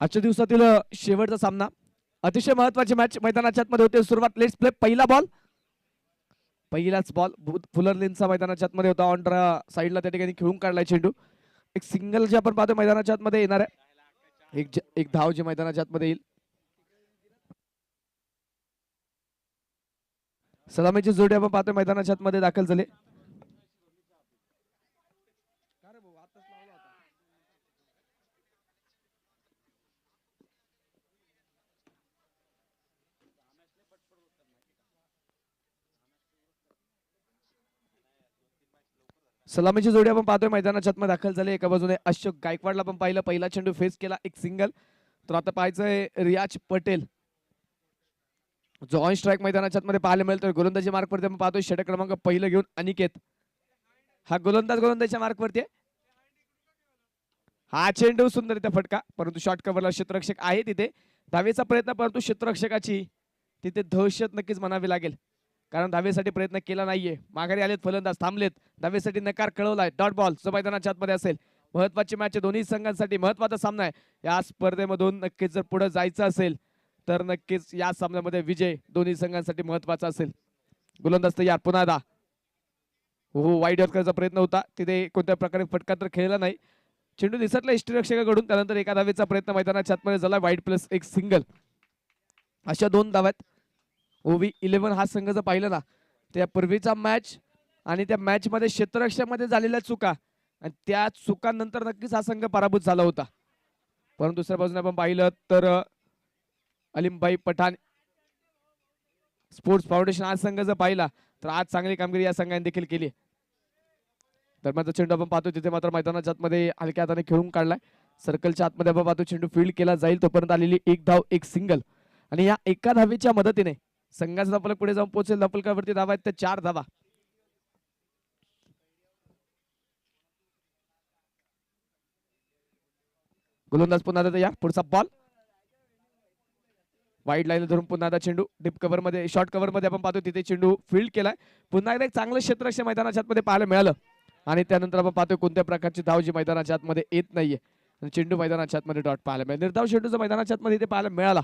आजच्या दिवसातील शेवटचा सामना अतिशय महत्त्वाची मॅच मैदानाच्या आतमध्ये होते. सुरुवात लेट्स प्ले पहिला बॉल, पहिलाच बॉल फुलरलिनचा मैदानाच्या आतमध्ये होता. ऑन साईडला त्या ठिकाणी खेळून काढलाय चेंडू. एक सिंगल जे आपण पाहतो मैदानाच्या आतमध्ये येणार आहे. एक धाव जे मैदानाच्या आतमध्ये येईल. सलामीची जोडी आपण पाहतोय मैदानाच्या आतमध्ये दाखल झाले. सलामीची जोडी आपण पाहतोय मैदानाच्या आतमध्ये दाखल झाले. एका बाजूने अशोक गायकवाडला पण पाहिलं, पहिला चेंडू फेस केला, एक सिंगल. तर आता पाहायचंय रियाज पटेल जो ऑन स्ट्राईक मैदानाच्या आतमध्ये पाहायला मिळतोय. गोलंदाजी मार्कवरती आपण पाहतोय षटक क्रमांक पहिलं घेऊन अनिकेत हा गोलंदाजच्या मार्कवरती आहे. हा चेंडू सुंदर त्या फटका, परंतु शॉर्ट कव्हरला क्षेत्ररक्षक आहे तिथे. धावेचा प्रयत्न, परंतु क्षेत्ररक्षकाची तिथे दहशत नक्कीच म्हणावी लागेल, कारण धावेसाठी प्रयत्न केला नाहीये. माघारी आलेत फलंदाज, थांबलेत. धावेसाठी नकार कळवलाय. डॉट बॉल जो मैदानाच्या आतमध्ये असेल. महत्वाची मॅच आहे दोन्ही संघांसाठी, महत्वाचा सामना आहे. या स्पर्धेमधून नक्कीच जर पुढे जायचं असेल तर नक्कीच या सामन्यामध्ये विजय दोन्ही संघांसाठी महत्वाचा असेल. गोलंदाज तयार, पुन्हा एकदा हो वाईड करण्याचा प्रयत्न होता, तिथे कोणत्या प्रकारे फटका तर खेळला नाही. चेंडू निसटला यष्टीरक्षकाकडून. त्यानंतर एका धावेचा प्रयत्न मैदानाच्या आतमध्ये झाला. वाईड प्लस एक सिंगल, अशा दोन धाव्यात. OV11 हा संघ जर पाहिलं ना, त्या पूर्वीचा मॅच आणि त्या मॅच मध्ये क्षेत्ररक्षकामध्ये झालेल्या चुका आणि त्या चुकांनंतर नक्कीच हा संघ पराभूत झाला होता. परंतु दुसऱ्या बाजूने आपण पाहिलं तर अलीमभाई पठाण स्पोर्ट्स फाउंडेशन हा संघ जर पाहिला तर आज चांगली कामगिरी या संघाने देखील केली. दरम्यानचा चेंडू आपण पाहतो तिथे मात्र मैदानाच्या आतमध्ये हलक्या हाताने खेळून काढलाय. सर्कलच्या आतमध्ये आपण पाहतो चेंडू फील्ड केला जाईल, तोपर्यंत आलेली एक धाव, एक सिंगल. आणि या एका धावेच्या मदतीने संघाचा धावफलक पुढे जाऊन पोहोचेल. धावफलकावरती धावा आहेत त्या 4 धावा. गोलंदाज पुन्हा तयार, पुढचा बॉल वाईड लाईन धरून पुन्हा एकदा चेंडू डीप कव्हर मध्ये, शॉर्ट कव्हर मध्ये आपण पाहतो तिथे चेंडू फील्ड केलाय. पुन्हा एकदा एक चांगलं क्षेत्ररक्षक मैदानाच्या आतमध्ये पाहायला मिळालं. आणि त्यानंतर आपण पाहतोय कोणत्या प्रकारची धाव जी मैदानाच्या आतमध्ये येत नाहीये. चेंडू मैदानाच्या आतमध्ये डॉट पाहायला मिळाला. निर्धाव चेंडूचा मैदानाच्या आतमध्ये इथे पाहायला मिळाला.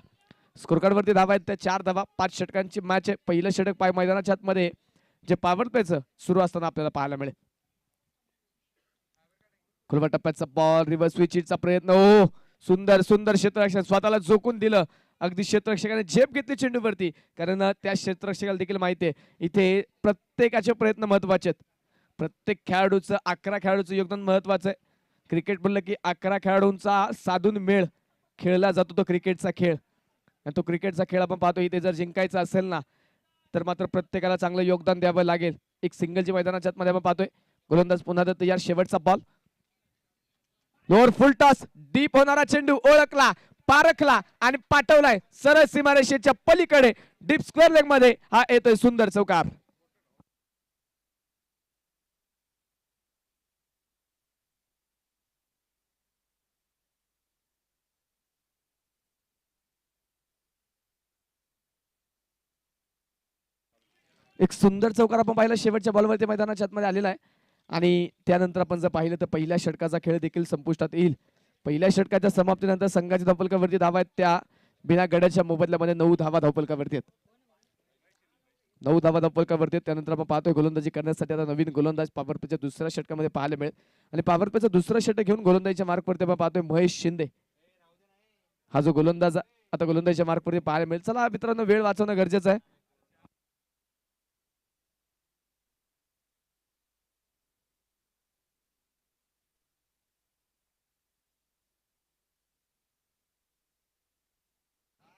स्कोर कार्ड वरती धावा आहेत त्या 4 धावा. 5 षटकांची मॅच आहे. पहिलं षटक पाय मैदानाच्या आतमध्ये जे पॉवर प्लेचं सुरू असताना आपल्याला पाहायला मिळेल. खुलवा टप्प्याचा बॉल, रिव्हर्स स्विचचा प्रयत्न. ओ सुंदर सुंदर क्षेत्ररक्षक स्वतःला झोकून दिलं. अगदी क्षेत्ररक्षकाने झेप घेतली चेंडूवरती, कारण त्या क्षेत्ररक्षकाला देखील माहिती आहे इथे प्रत्येकाचे प्रयत्न महत्वाचे आहेत. प्रत्येक खेळाडूचं 11 खेळाडूचं योगदान महत्वाचं आहे. क्रिकेट बोललं की 11 खेळाडूंचा साधून मेळ खेळला जातो तो क्रिकेटचा खेळ. आणि तो क्रिकेटचा खेळ आपण पाहतो इथे जर जिंकायचा असेल ना तर मात्र प्रत्येकाला चांगलं योगदान द्यावं लागेल. एक सिंगलची मैदानाच्या आतमध्ये आपण पाहतोय. गोलंदाज पुन्हा तयार, शेवटचा बॉल. लोअर फुल टॉस, डीप होणारा चेंडू ओळखला, पारखला आणि पाठवलाय सरळ सीमारेषेच्या पलीकडे. डीप स्क्वेअर लेग मध्ये हा येतोय सुंदर चौकार. एक सुंदर चौकार आपण पाहिला शेवटच्या बॉलवरती मैदानाच्या आतमध्ये आलेला आहे. आणि त्यानंतर आपण जर पाहिलं तर पहिल्या षटकाचा खेळ देखील संपुष्टात येईल. पहिल्या षटकाच्या समाप्तीनंतर संघाच्या धावफलकावरती धावा आहेत त्या बिना गड्याच्या मोबदल्यामध्ये 9 धावा धावफलकावरती आहेत. 9 धावा धावफलकावरती आहेत. त्यानंतर आपण पाहतोय गोलंदाजी करण्यासाठी आता नवीन गोलंदाज पॉवर प्लेच्या दुसऱ्या षटकामध्ये पाहायला मिळेल. आणि पॉवर प्लेचं दुसरं षटक घेऊन गोलंदाजीच्या मार्कवरती आपण पाहतोय महेश शिंदे हा जो गोलंदाज आता गोलंदाजीच्या मार्कवरती पाहायला मिळेल. चला मित्रांनो, वेळ वाचवणं गरजेचं आहे.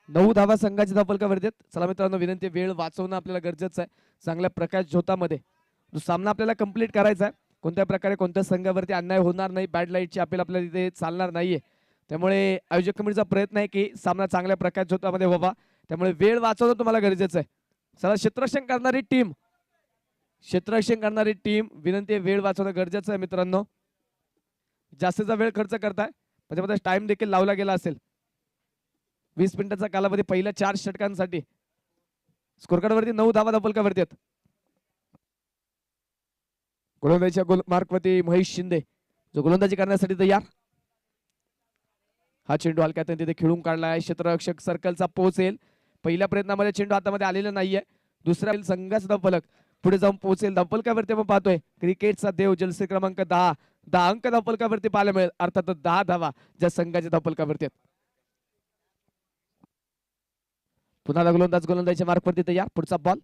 नऊ धावा संघाच्या धावफलकावरती आहेत. चला मित्रांनो, विनंती, वेळ वाचवणं आपल्याला गरजेचं आहे. चांगल्या प्रकाश झोतामध्ये जो सामना आपल्याला कंप्लीट करायचा आहे. कोणत्या प्रकारे कोणत्या संघावरती अन्याय होणार नाही, बॅड लाईटची अपील आपल्याला तिथे चालणार नाहीये. त्यामुळे आयोजक कमिटीचा प्रयत्न आहे की सामना चांगल्या प्रकाश झोतामध्ये व्हावा. त्यामुळे वेळ वाचवणं तुम्हाला गरजेचं आहे. चला, क्षेत्ररक्षण करणारी टीम विनंती, वेळ वाचवणं गरजेचं आहे मित्रांनो. जास्तीचा वेळ खर्च करताय म्हणजे टाइम देखील लावला गेला असेल. 20 मिनिटाचा कालावधी पहिल्या 4 षटकांसाठी. स्कोर कार्ड वरती 9 धावा धावफलकावरती आहेत. गोलंदाजीच्या मार्कवरती महेश शिंदे जो गोलंदाजी करण्यासाठी तयार. हा चेंडू हलक्यात तिथे खेळून काढलाय. क्षेत्ररक्षक सर्कलचा पोहोचेल. पहिल्या प्रयत्नामध्ये चेंडू हातामध्ये आलेला नाहीये. दुसऱ्या संघाचा धावफलक पुढे जाऊन पोहोचेल. धावफलकावरती आपण पाहतोय क्रिकेटचा देव जलसी क्रमांक 10 अंक धावफलकावरती पाहायला मिळेल. अर्थात 10 धावा ज्या संघाच्या धावफलकावरती आहेत. पुन्हा गोलंदाजच्या मार्कवरती तयार. पुढचा बॉल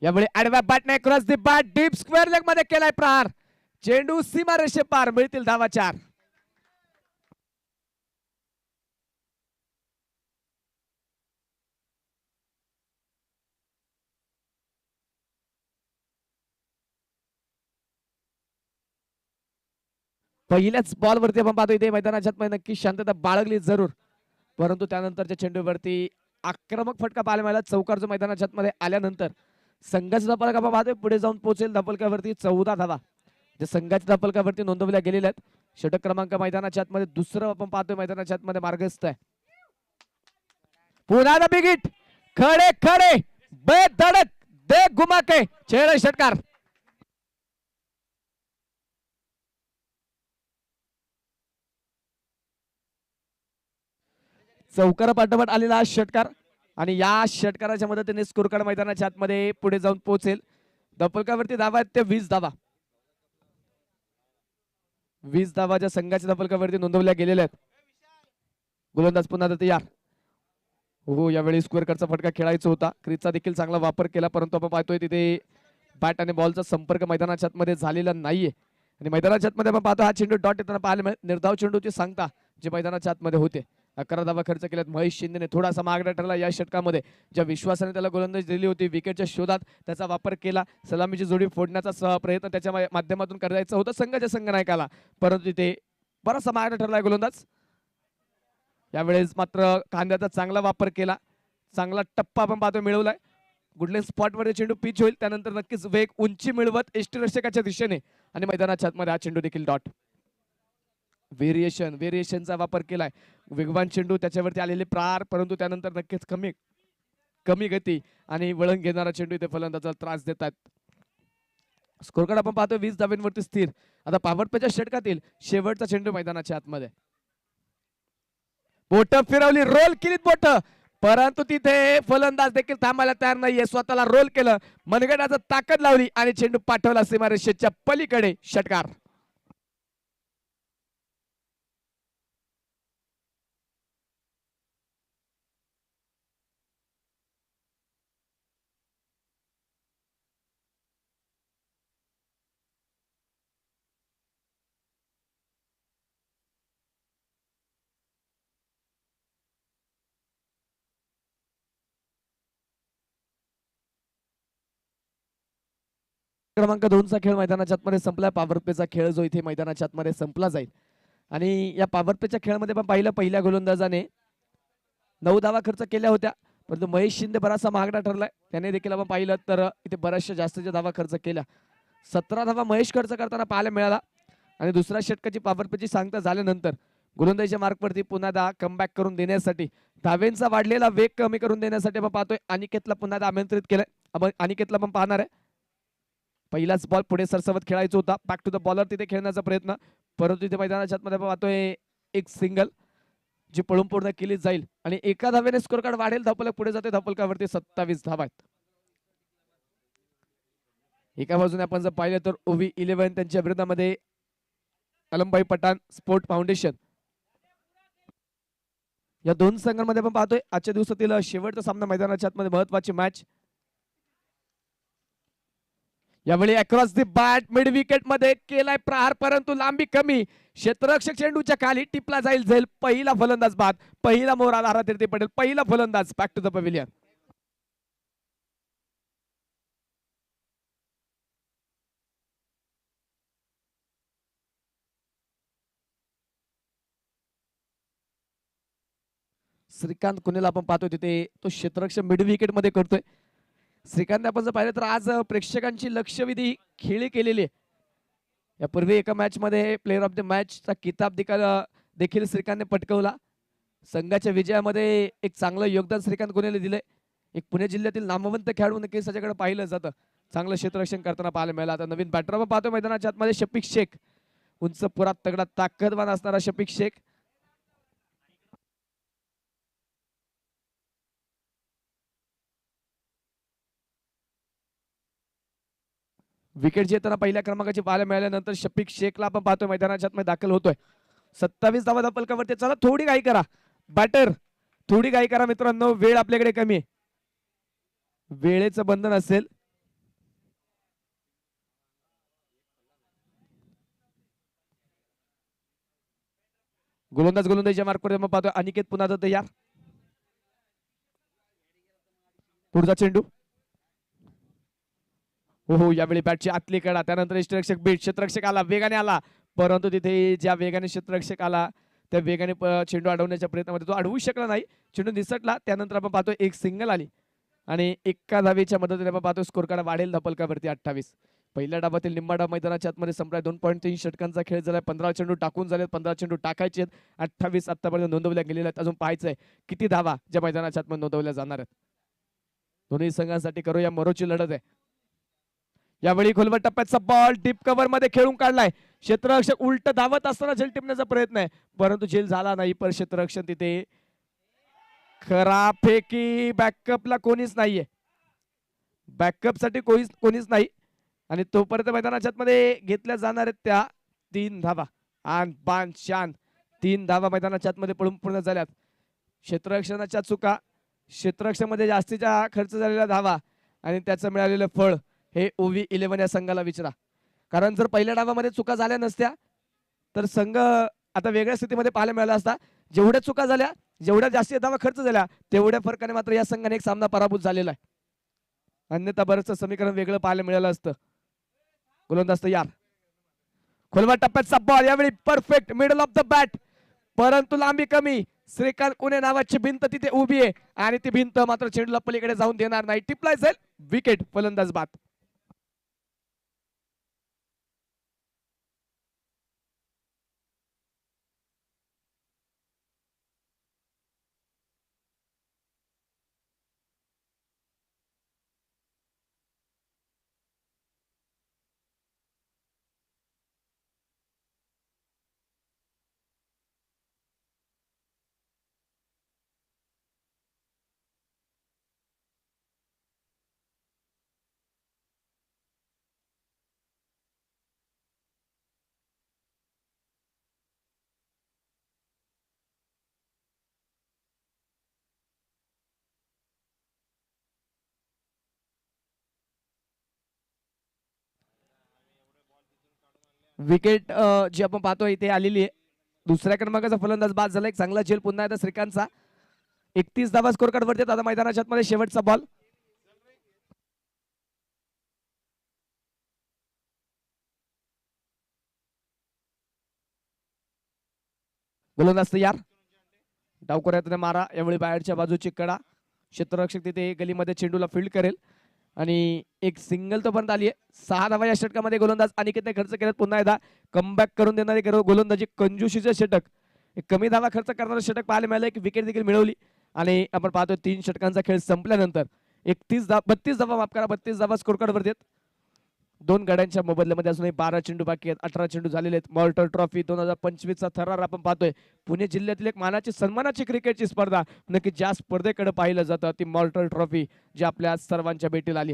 यावेळी आडव्या बॅटने cross the bat deep square leg मध्ये केलाय प्रहार. चेंडू सीमारेषे पार. मिळतील धावा 4. पहिल्याच बॉलवरती आपण पाहतो इथे मैदानाच्या नक्की शांतता बाळगली जरूर, परंतु त्यानंतरच्या चेंडूवरती आक्रमक फटका पाहायला मिळाला. चौकार जो मैदानाच्या मध्ये आल्यानंतर संघाचा धावफलक आपण पाहतोय पुढे जाऊन पोहोचेल. धावफलकावरती 14 धावा जे संघाच्या धावफलकावरती नोंदवल्या गेलेल्या आहेत. षटक क्रमांक मैदानाच्या मध्ये दुसरं आपण पाहतोय मैदानाच्या मध्ये मार्गस्थ आहे. पुन्हा बिग हिट. खडे खडे बेधडक दे घुमाके छेड षटकार. चौकार पाठोपाठ आलेला हा षटकार आणि या षटकाराच्या मदतीने स्कोर कार्ड मैदानाच्या आतमध्ये पुढे जाऊन पोहोचेल. धावफलकावरती धावा आहेत ते 20 धावा. 20 धावा ज्या संघाच्या धावफलकावरती नोंदवल्या गेलेल्या आहेत. गोलंदाज पुन्हा तयार. हो यावेळी स्क्वेअर कडचा फटका खेळायचा होता. क्रीजचा देखील चांगला वापर केला, परंतु आपण पाहतोय तिथे बॅट आणि बॉलचा संपर्क मैदानाच्या आतमध्ये झालेला नाहीये आणि मैदानाच्या आतमध्ये आपण पाहतो हा चेंडू डॉट येताना पाहायला मिळेल. निर्धाव चेंडूची सांगता जे मैदानाच्या आतमध्ये होते. 11 धावा खर्च केल्यात. महेश शिंदेने थोडासा मागडा ठरला या षटकामध्ये. ज्या विश्वासाने त्याला गोलंदाजी दिली होती विकेटच्या शोधात त्याचा वापर केला. सलामीची जोडी फोडण्याचा प्रयत्न त्याच्या माध्यमातून करायचा होता संघाच्या संघनायकाला, परंतु तिथे बराचसा मागडा ठरलाय गोलंदाज. यावेळेस मात्र कांद्याचा चांगला वापर केला. चांगला टप्पा आपण पाहतो मिळवलाय. गुडलेन स्पॉट मध्ये चेंडू पिच होईल. त्यानंतर नक्कीच वेग उंची मिळवत यष्टीरक्षकाच्या दिशेने आणि मैदानाच्या आतमध्ये हा चेंडू देखील डॉट. व्हेरिएशनचा वापर केलाय. वेगवान चेंडू त्याच्यावरती आलेले प्रहार, परंतु त्यानंतर नक्कीच कमी गती आणि वळण घेणारा चेंडू इथे फलंदाजाला त्रास देतात. स्कोर कार्ड आपण पाहतो 20 धावांवरती स्थिर. आता पॉवर प्लेच्या षटकातील शेवटचा चेंडू मैदानाच्या आतमध्ये. बोट फिरवली, रोल केलीत बोट, परंतु तिथे फलंदाज देखील थांबायला तयार नाहीये. स्वतःला रोल केलं, मनगटाचा ताकद लावली आणि चेंडू पाठवला सीमारेषेच्या पलीकडे. षटकार. क्रमांक 2 चा खेळ मैदानाच्या आतमध्ये संपलाय. पॉवर प्लेचा खेळ जो इथे मैदानाच्या आतमध्ये संपला जाईल आणि या पॉवर प्लेच्या खेळामध्ये पण पाहिलं पहिल्या गोलंदाजाने 9 धावा खर्च केल्या होत्या, परंतु महेश शिंदे बराचसा महागडा ठरलाय. त्याने देखील आपण पाहिलं तर इथे बऱ्याचशा जास्तीच्या धावा खर्च केल्या. 17 धावा महेश खर्च करताना पाहायला मिळाला आणि दुसऱ्या षटकाची पॉवर प्लेची सांगता झाल्यानंतर गोलंदाजीच्या मार्कवरती पुन्हा कमबॅक करून देण्यासाठी धावेंचा वाढलेला वेग कमी करून देण्यासाठी आपण पाहतोय अनिकेतला पुन्हा आमंत्रित केलंय. आपण अनिकेतला पण पाहणार आहे. पहिलाच बॉल पुढे सरसवत खेळायचा होता. बॅक टू द बॉलर तिथे खेळण्याचा प्रयत्न, परंतु तिथे मैदानाच्या आतमध्ये आपण पाहतोय एक सिंगल जी पळून पूर्ण केली जाईल आणि एका धावेने स्कोर कार्ड वाढेल. धावफलक पुढे जाते. धावफलकावरती 27 धावा आहेत. एका बाजूने आपण जर पाहिलं तर ओव्ही 11 त्यांच्या विरोधामध्ये अलमभाई पठाण स्पोर्ट फाउंडेशन या दोन संघांमध्ये आपण पाहतोय आजच्या दिवसातील शेवटचा सामना मैदानाच्या आतमध्ये महत्वाची मॅच. यावेळी across the bat mid wicket मध्ये केलाय प्रहार, परंतु लांबी कमी. क्षेत्ररक्षक चेंडूच्या खाली टिपला जाईल. पहिला फलंदाज बाद. पहिला मोर आधारातीर्थी पडेल. पहिला फलंदाज back to the pavilion. Shrikant कुनेला आपण पाहतोय तिथे तो क्षेत्ररक्षक मिड विकेट मध्ये करतोय. श्रीकांत आपण जर पाहिलं तर आज प्रेक्षकांची लक्षवेधी खेळी केलेली आहे. यापूर्वी एका मॅच मध्ये प्लेअर ऑफ द मॅच चा किताब देखील श्रीकांतने पटकावला. संघाच्या विजयामध्ये एक चांगलं योगदान श्रीकांत कुनेला दिलंय. एक पुणे जिल्ह्यातील नामवंत खेळाडू नक्कीच त्याच्याकडे पाहिलं जातं. चांगलं क्षेत्ररक्षण करताना पाहायला मिळालं. आता नवीन बॅटर आपण पाहतोय मैदानाच्या आतमध्ये शफिक शेख. उंच पुरा तगडा ताकदवान असणारा शफिक शेख. विकेट घेताना पहिल्या क्रमांकाची पाहायला मिळाल्यानंतर शफिक शेखला आपण पाहतोय मैदानाच्या आतमध्ये दाखल होतोय. 27 धावा फलकावरती. चला थोडी घाई करा बॅटर, थोडी घाई करा मित्रांनो, वेळ आपल्याकडे कमी आहे, वेळेचं बंधन असेल. गोलंदाजीच्या मार्कवर आपण पाहतोय अनिकेत पुन्हा तयार. पुढचा चेंडू. हो यावेळी बॅटची आतली कडा, त्यानंतर क्षेत्ररक्षक बीट, क्षेत्ररक्षक आला, वेगाने आला, परंतु तिथे ज्या वेगाने क्षेत्ररक्षक आला त्या वेगाने चेंडू अडवण्याच्या प्रयत्नामध्ये तो अडवू शकला नाही, चेंडू निसटला. त्यानंतर आपण पाहतोय एक सिंगल आली आणि एका धावेच्या मदतीने आपण पाहतोय स्कोर कार्ड वाढेल धपलकावरती 28. पहिल्या डावातील निंबाडा मैदानाच्या आतमध्ये संपलाय. 2.3 षटकांचा खेळ झालाय. 15 चेंडू टाकून झालेत, 15 चेंडू टाकायचे आहेत. 28 आतापर्यंत नोंदवल्या गेलेल्या आहेत. अजून पाहायचंय किती धावा ज्या मैदानाच्या आतमध्ये नोंदवल्या जाणार आहेत. दोन्ही संघांसाठी करूया मरोची लढत आहे. यावेळी खोलवर टप्प्याचा बॉल डीप कव्हर मध्ये खेळून काढलाय. क्षेत्ररक्षक उलट धावत असताना झेल टिपण्याचा प्रयत्न आहे, परंतु झेल झाला नाही. पर क्षेत्ररक्षक तिथे खराब फेकी. बॅकअपला कोणीच नाहीये, बॅकअप साठी कोणीच नाही आणि तोपर्यंत मैदानाच्या आतमध्ये घेतल्या जाणार आहेत त्या 3 धावा. आन बान शान 3 धावा मैदानाच्या आतमध्ये पळून पूर्ण झाल्यात. क्षेत्ररक्षणाच्या चुका, क्षेत्ररक्षण मध्ये जास्तीचा खर्च झालेला धावा आणि त्याचं मिळालेलं फळ हे ओवी 11 या संघाला विचारा. कारण जर पहिल्या डावामध्ये चुका झाल्या नसत्या तर संघ आता वेगळ्या स्थितीमध्ये पाहायला मिळाला असता. जेवढ्या चुका झाल्या, जेवढ्या जास्ती धावा खर्च झाल्या, तेवढ्या फरकाने मात्र या संघाने एक सामना पराभूत झालेला आहे. अन्यथा बरंचसं समीकरण वेगळं पाहायला मिळालं असतं. गोलंदाज तयार. खोलवा टप्प्याचा बॉल, यावेळी perfect middle of the bat, परंतु लांबी कमी. श्रीकांत कुणे नावाची भिंत तिथे उभी आहे आणि ती भिंत मात्र चेंडूला पलीकडे जाऊन देणार नाही. टिपलाय जाईल, विकेट. फलंदाज बाद. विकेट जी आपण पाहतोय इथे आलेली आहे. दुसऱ्या क्रमांकाचा फलंदाज बाद झाला. एक चांगला झेल पुन्हा एकदा श्रीकांतचा. 31 धावा स्कोर कार्ड वरती. आता मैदानाच्या आतमध्ये शेवटचा बॉल. गोलंदाज तयार. डावकोऱ्यातून मारा, यावेळी बाहेरच्या बाजूची कडा. क्षेत्ररक्षक तिथे गलीमध्ये चेंडूला फील्ड करेल आणि एक सिंगल तो पर्यंत आली आहे. 6 धावा या षटकामध्ये गोलंदाज अनिकेतने खर्च केलेत. पुन्हा एकदा कमबॅक करून देणारी गोलंदाजी कंजूशीचं षटक, एक कमी धावा खर्च करणारं षटक पाहायला मिळालं. एक विकेट देखील मिळवली आणि आपण पाहतोय 3 षटकांचा खेळ संपल्यानंतर 32 धावा माफ करा 32 धावा स्कोर कार्ड वरती. 2 गड्यांच्या मोबदल्यामध्ये अजूनही 12 चेंडू बाकी आहेत. 18 चेंडू झालेले आहेत. मॉर्टर ट्रॉफी 2025 चा थरार आपण पाहतोय. पुणे जिल्ह्यातील एक मानाची सन्मानाची क्रिकेटची स्पर्धा, नक्की ज्या स्पर्धेकडे पाहिलं जातं ती मॉर्टर ट्रॉफी, जी आपल्या सर्वांच्या भेटीला आली.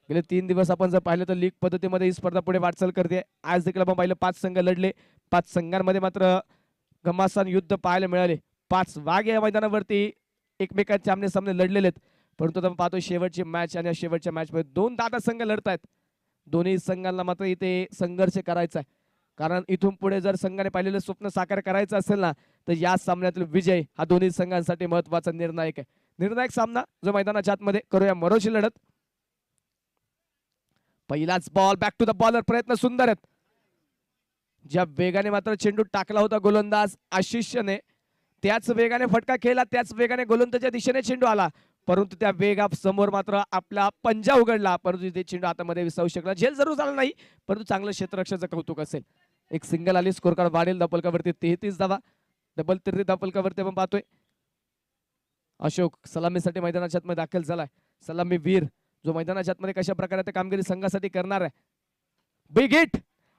गेले 3 दिवस आपण जर पाहिलं तर लीग पद्धतीमध्ये ही स्पर्धा पुढे वाटचाल करते. आज देखील आपण पाहिलं 5 संघ लढले. 5 संघांमध्ये मात्र घमासान युद्ध पाहायला मिळाले. 5 वाघ या मैदानावरती एकमेकांचे आमने सामने लढलेले आहेत. परंतु आपण पाहतोय शेवटची मॅच आणि शेवटच्या मॅच मध्ये 2 दादा संघ लढतायत. दोन्ही संघांना मात्र इथे संघर्ष करायचा आहे, कारण इथून पुढे जर संघाने पाहिलेलं स्वप्न साकार करायचं असेल ना तर या सामन्यातील विजय हा दोन्ही संघांसाठी महत्वाचा निर्णायक आहे. निर्णायक सामना जो मैदानाच्या आतमध्ये करूया मरोची लढत. पहिलाच ball, back to the bowler, प्रयत्न सुंदर आहेत. ज्या वेगाने मात्र चेंडू टाकला होता गोलंदाज आशिषने, त्याच वेगाने फटका खेळला, त्याच वेगाने गोलंदाजाच्या दिशेने चेंडू आला, परंतु त्या वेगा समोर मात्र आपला पंजा उघडला, परंतु ते चेंडू हातामध्ये विसावू शकला. झेल जरूर झाला नाही, परंतु चांगलं क्षेत्ररक्षणाचं कौतुक असेल. एक सिंगल आली, स्कोर कार्ड वाढेल धपलकावरती 33 धावा. डबल 33 धपलकावरती आपण पाहतोय. अशोक सलामीसाठी मैदानाच्या आतमध्ये दाखल झालाय. सलामी वीर जो मैदानाच्या आतमध्ये कशा प्रकारे कामगिरी संघासाठी करणार आहे. बिग हिट,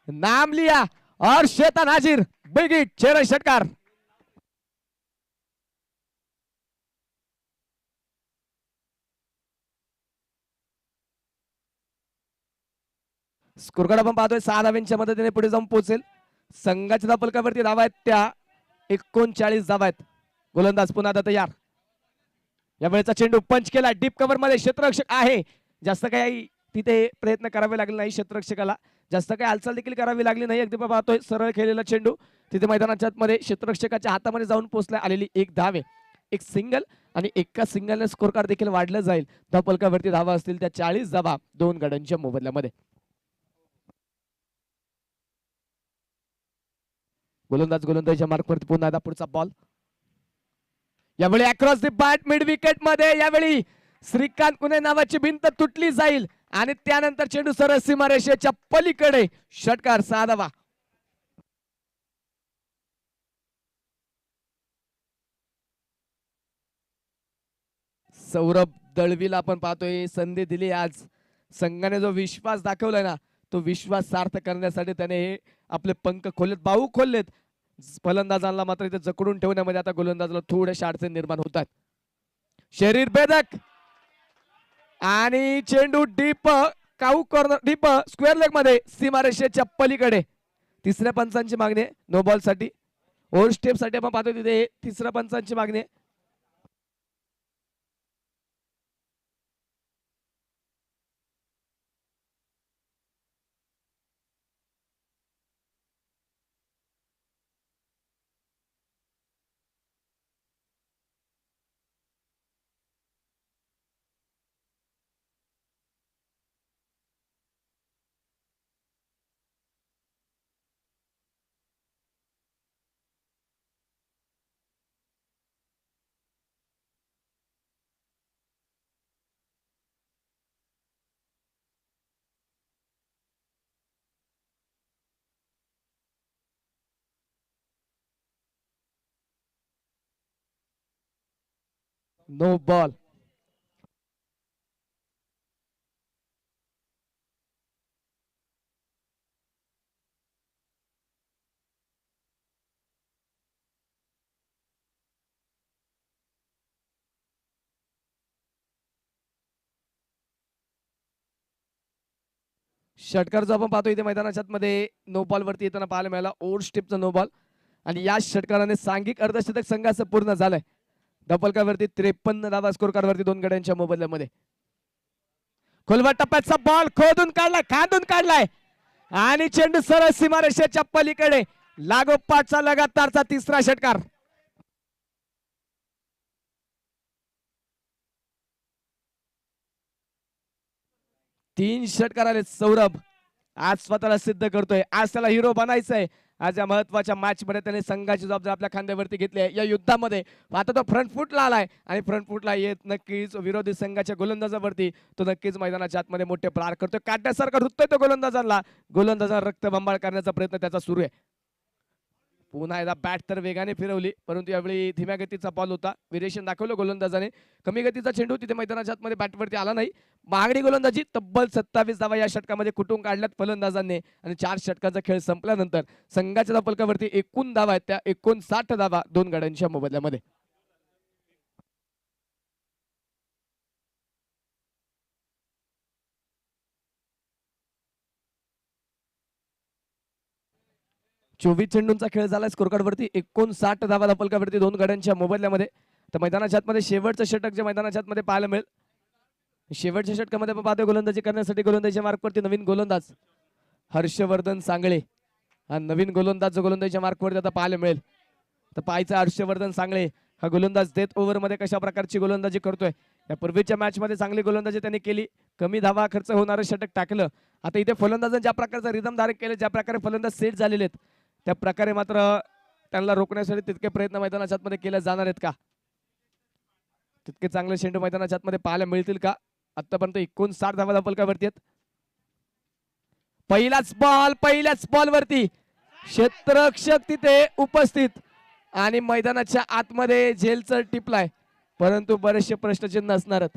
नाम लिया और शेतान हाजीर बिग हिट चेहरा षटकार. स्कोर कार्ड आपण पाहतोय 6 धावांच्या मदतीने पुढे जाऊन पोहोचेल. संघाच्या धावफलकावरती धावा आहेत त्या 39 धावा आहेत. गोलंदाज पुन्हा आता तयार. या वेळेचा चेंडू पंच केला डीप कव्हर मध्ये. क्षेत्ररक्षक आहे. जास्त काही तिथे प्रयत्न करावे लागले नाही क्षेत्ररक्षकाला. जास्त काही हालचाल देखील करावी लागली नाही. अगदी पाहतोय सरळ खेळलेला चेंडू तिथे मैदानाच्या मध्ये क्षेत्ररक्षकाच्या हातामध्ये जाऊन पोहोचला. आलेली एक धाव आहे. एक सिंगल आणि एका सिंगलने स्कोर कार्ड देखील वाढलं जाईल. धावफलकावरती धावा असतील त्या 40 धावा 2 गड्यांच्या मोबदल्यामध्ये. गोलंदाजच्या मार्कवरती पुन्हा एकदा पुढचा बॉल. यावेळी across the bat mid wicket मध्ये यावेळी श्रीकांत कुणे नावाची भिंत तुटली जाईल आणि त्यानंतर चेंडू सरळ सीमारेषेच्या पलीकडे. षटकार 6 धावा. सौरभ दळवीला आपण पाहतोय संधी दिली. आज संघाने जो विश्वास दाखवलाय ना तो विश्वास सार्थ करण्यासाठी त्याने हे आपले पंख खोललेत, बाहू खोललेत. फलंदाजांना मात्र इथे जकडून ठेवण्यामध्ये आता गोलंदाजाला थोड्याशा अडचणी निर्माण होतात. शरीर भेदक आणि चेंडू deep cow corner deep square leg मध्ये सीमारेषेच्या पलीकडे. तिसऱ्या पंचांची मागणी नो बॉल साठी. ओव्हर स्टेप साठी आपण पाहतोय तिथे तिसऱ्या पंचांची मागणी. No ball. षटकार जो आपण पाहतो इथे मैदानाच्या मध्ये नो बॉल वरती येताना पाहायला मिळाला. ओव्हर स्टेपचा नो बॉल आणि या षटकाराने सांघिक अर्धशतक संघाचं पूर्ण झालंय. धपलकावरती 53 धावा स्कोर कार्ड वरती 2 गड्यांच्या मोबदल्यामध्ये. खोलवा टप्प्याचा बॉल खोदून काढलाय, खांदून काढलाय आणि चेंडू सरळ सीमारेषेच्या पलीकडे. लागोपाठचा लगातारचा तिसरा षटकार. तीन षटकार आले. सौरभ आज स्वतःला सिद्ध करतोय. आज त्याला हिरो बनायचंय. आज या महत्वाच्या मॅच मध्ये त्याने संघाची जबाबदारी आपल्या खांद्यावरती घेतली आहे. या युद्धामध्ये आता तो फ्रंट फुटला आलाय आणि फ्रंट फुटला येत नक्कीच विरोधी संघाच्या गोलंदाजावरती तो नक्कीच मैदानाच्या आतमध्ये मोठे प्रहार करतोय. काट्यासारखा रुततोय तो गोलंदाजाला. गोलंदाजाला रक्तबंबाळ करण्याचा प्रयत्न त्याचा सुरू आहे. पुन्हा एकदा बॅट तर वेगाने फिरवली परंतु यावेळी धीम्या गतीचा बॉल होता. व्हेरिएशन दाखवलं गोलंदाजाने. कमी गतीचा चेंडू तिथे मैदानाच्या आतमध्ये बॅटवरती आला नाही. मागणी गोलंदाजी तब्बल 27 धावा या षटकामध्ये कुठून काढल्यात फलंदाजांनी आणि 4 षटकांचा खेळ संपल्यानंतर संघाच्या धावफलकावरती एकूण धावा आहेत त्या 59 धावा 2 गड्यांच्या मोबदल्यामध्ये. चोवीस चेंडूंचा खेळ झाला. स्कोर कार्ड वरती 59 धावा धावफलकावरती 2 गड्यांच्या मोबदल्यामध्ये. तर मैदानाच्या आतमध्ये शेवटचं षटक जे मैदानाच्या आतमध्ये पाहायला मिळेल. शेवटच्या षटकामध्ये आपण पाहतोय गोलंदाजी करण्यासाठी गोलंदाजीच्या मार्कवरती नवीन गोलंदाज हर्षवर्धन सांगळे. हा नवीन गोलंदाज जो गोलंदाजीच्या मार्कवरती आता पाहायला मिळेल. तर पाहायचा हर्षवर्धन सांगळे हा गोलंदाज डेथ ओव्हर मध्ये कशा प्रकारची गोलंदाजी करतोय. या पूर्वीच्या मॅच मध्ये चांगली गोलंदाजी त्यांनी केली. कमी धावा खर्च होणारं षटक टाकलं. आता इथे फलंदाजांनी ज्या प्रकारचा रिदम धारण केले, ज्या प्रकारे फलंदाज सेट झालेले आहेत त्या प्रकारे मात्र त्यांना रोखण्यासाठी तितके प्रयत्न मैदानाच्या आतमध्ये केले जाणार आहेत का, तितके चांगले चेंडू मैदानाच्या आतमध्ये पाहायला मिळतील का. आतापर्यंत 59 धावा धावफलकावरती आहेत. पहिल्याच बॉल वरती क्षेत्ररक्षक तिथे उपस्थित आणि मैदानाच्या आतमध्ये झेलचं टिपलाय परंतु बरेचसे प्रश्नचिन्ह असणार.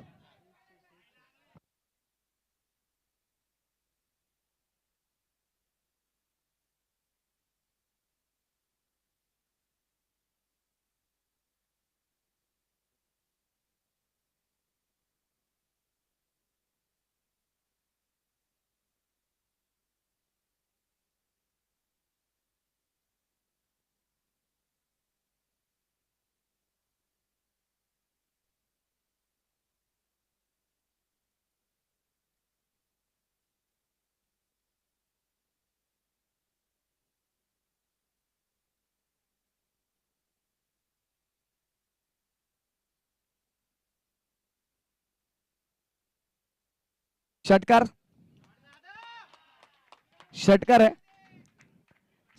षटकार षटकार आहे.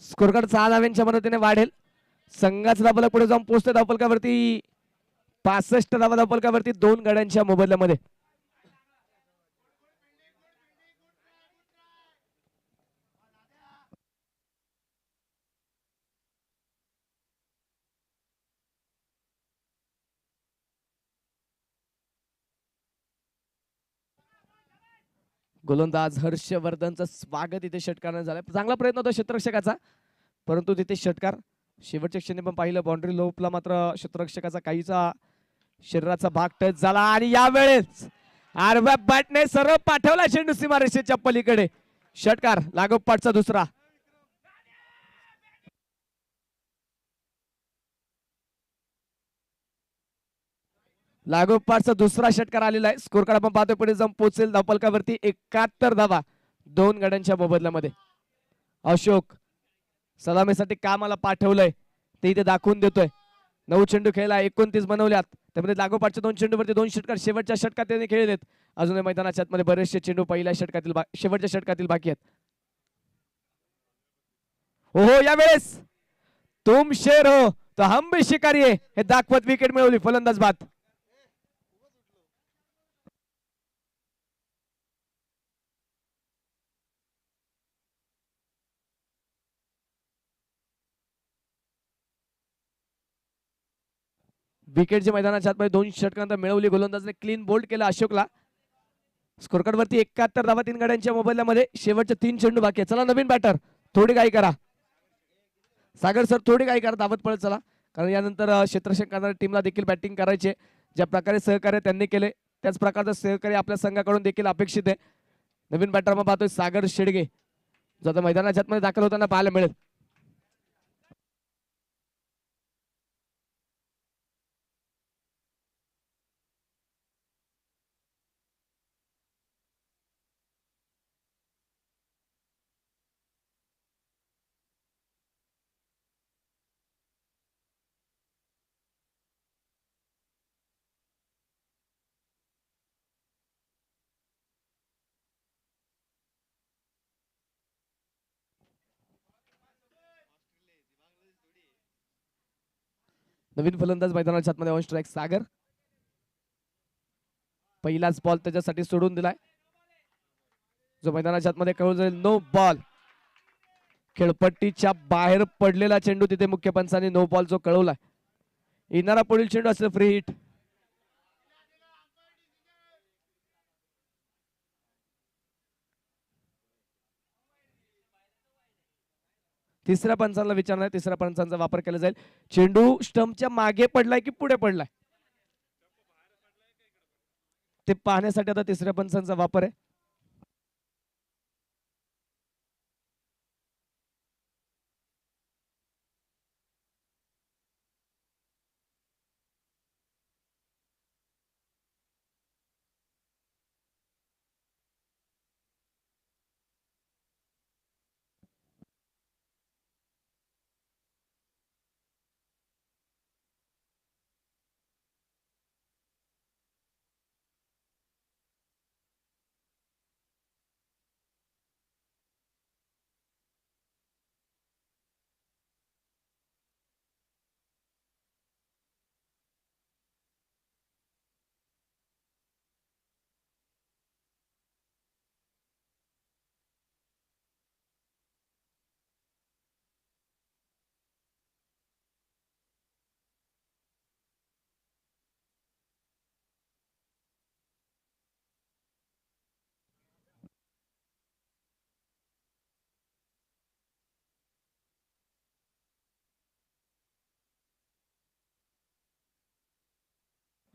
स्कोर कार्ड 6 धाव्यांच्या मदतीने वाढेल. संघाचा धावफलक पुढे जाऊन पोहोचते धावफलकावरती 65 धावा धावफलकावरती 2 गड्यांच्या मोबदल्यामध्ये. गोलंदाज हर्षवर्धनचं स्वागत इथे षटकाराने झालं. चांगला प्रयत्न होता क्षेत्ररक्षकाचा, परंतु तिथे षटकार. शेवटच्या क्षणी पण पाहिलं बाउंड्री लोपला, मात्र क्षेत्ररक्षकाचा काहीचा शरीराचा भाग टच झाला आणि यावेळेस आडव्या बॅटने सरळ पाठवला चेंडू सीमारेषेच्या पलीकडे. षटकार लागोपाठचा दुसरा. लागोपाठचा दुसरा षटकार आलेला आहे. स्कोर कार्ड आपण पाहतोय पुढे जाऊन पोहोचेल धावफलकावरती 71 धावा 2 गड्यांच्या मोबदल्यामध्ये. अशोक सलामीसाठी कामाला पाठवलंय ते इथे दाखवून देतोय. 9 चेंडू खेळला, 29 बनवल्यात, त्यामध्ये लागोपाठच्या 2 चेंडूवरती 2 षटकार शेवटच्या षटकात त्यांनी खेळलेत. अजूनही मैदानाच्या आतमध्ये बरेचसे चेंडू पहिल्या षटकातील शेवटच्या षटकातील बाकी आहेत. ओहो, यावेळेस तुम शेर हो तो हम भी शिकारी है हे दाखवत विकेट मिळवली फलंदाज बाद. विकेटची मैदानाच्या आतमध्ये 2 षटकांत मिळवली. गोलंदाजने क्लीन बोल्ड केला अशोकला. स्कोर कार्ड वरती 71 धावा 3 गड्यांच्या मोबदल्यामध्ये. शेवटचे 3 चेंडू बाकी आहेत. चला नवीन बॅटर, थोडी घाई करा. सागर सर थोडी घाई करा, धावत पळत चला, कारण यानंतर क्षेत्ररक्षक करणाऱ्या टीमला देखील बॅटिंग करायचे. ज्या प्रकारे सहकार्य त्यांनी केले त्याच प्रकारचं सहकार्य आपल्या संघाकडून देखील अपेक्षित आहे. नवीन बॅटर आपण पाहतोय सागर शेडगे, जो आता मैदानाच्या आतमध्ये दाखल होताना पाहायला मिळेल. नवीन फलंदाज मैदानाच्या आतमध्ये ऑन स्ट्राइक सागर. पहिलाच बॉल त्याच्यासाठी सोडून दिलाय, जो मैदानाच्या आतमध्ये कळून जाईल. No ball. खेळपट्टीच्या बाहेर पडलेला चेंडू तिथे मुख्य पंचांनी नो बॉल जो कळवलाय. येणारा पुढील चेंडू असेल फ्री हिट. तिसऱ्या पंचांना विचारणार, तिसऱ्या पंचांचा वापर केला जाईल. चेंडू स्टंपच्या मागे पडलाय की पुढे पडलाय ते पाहण्यासाठी आता तिसऱ्या पंचांचा वापर आहे.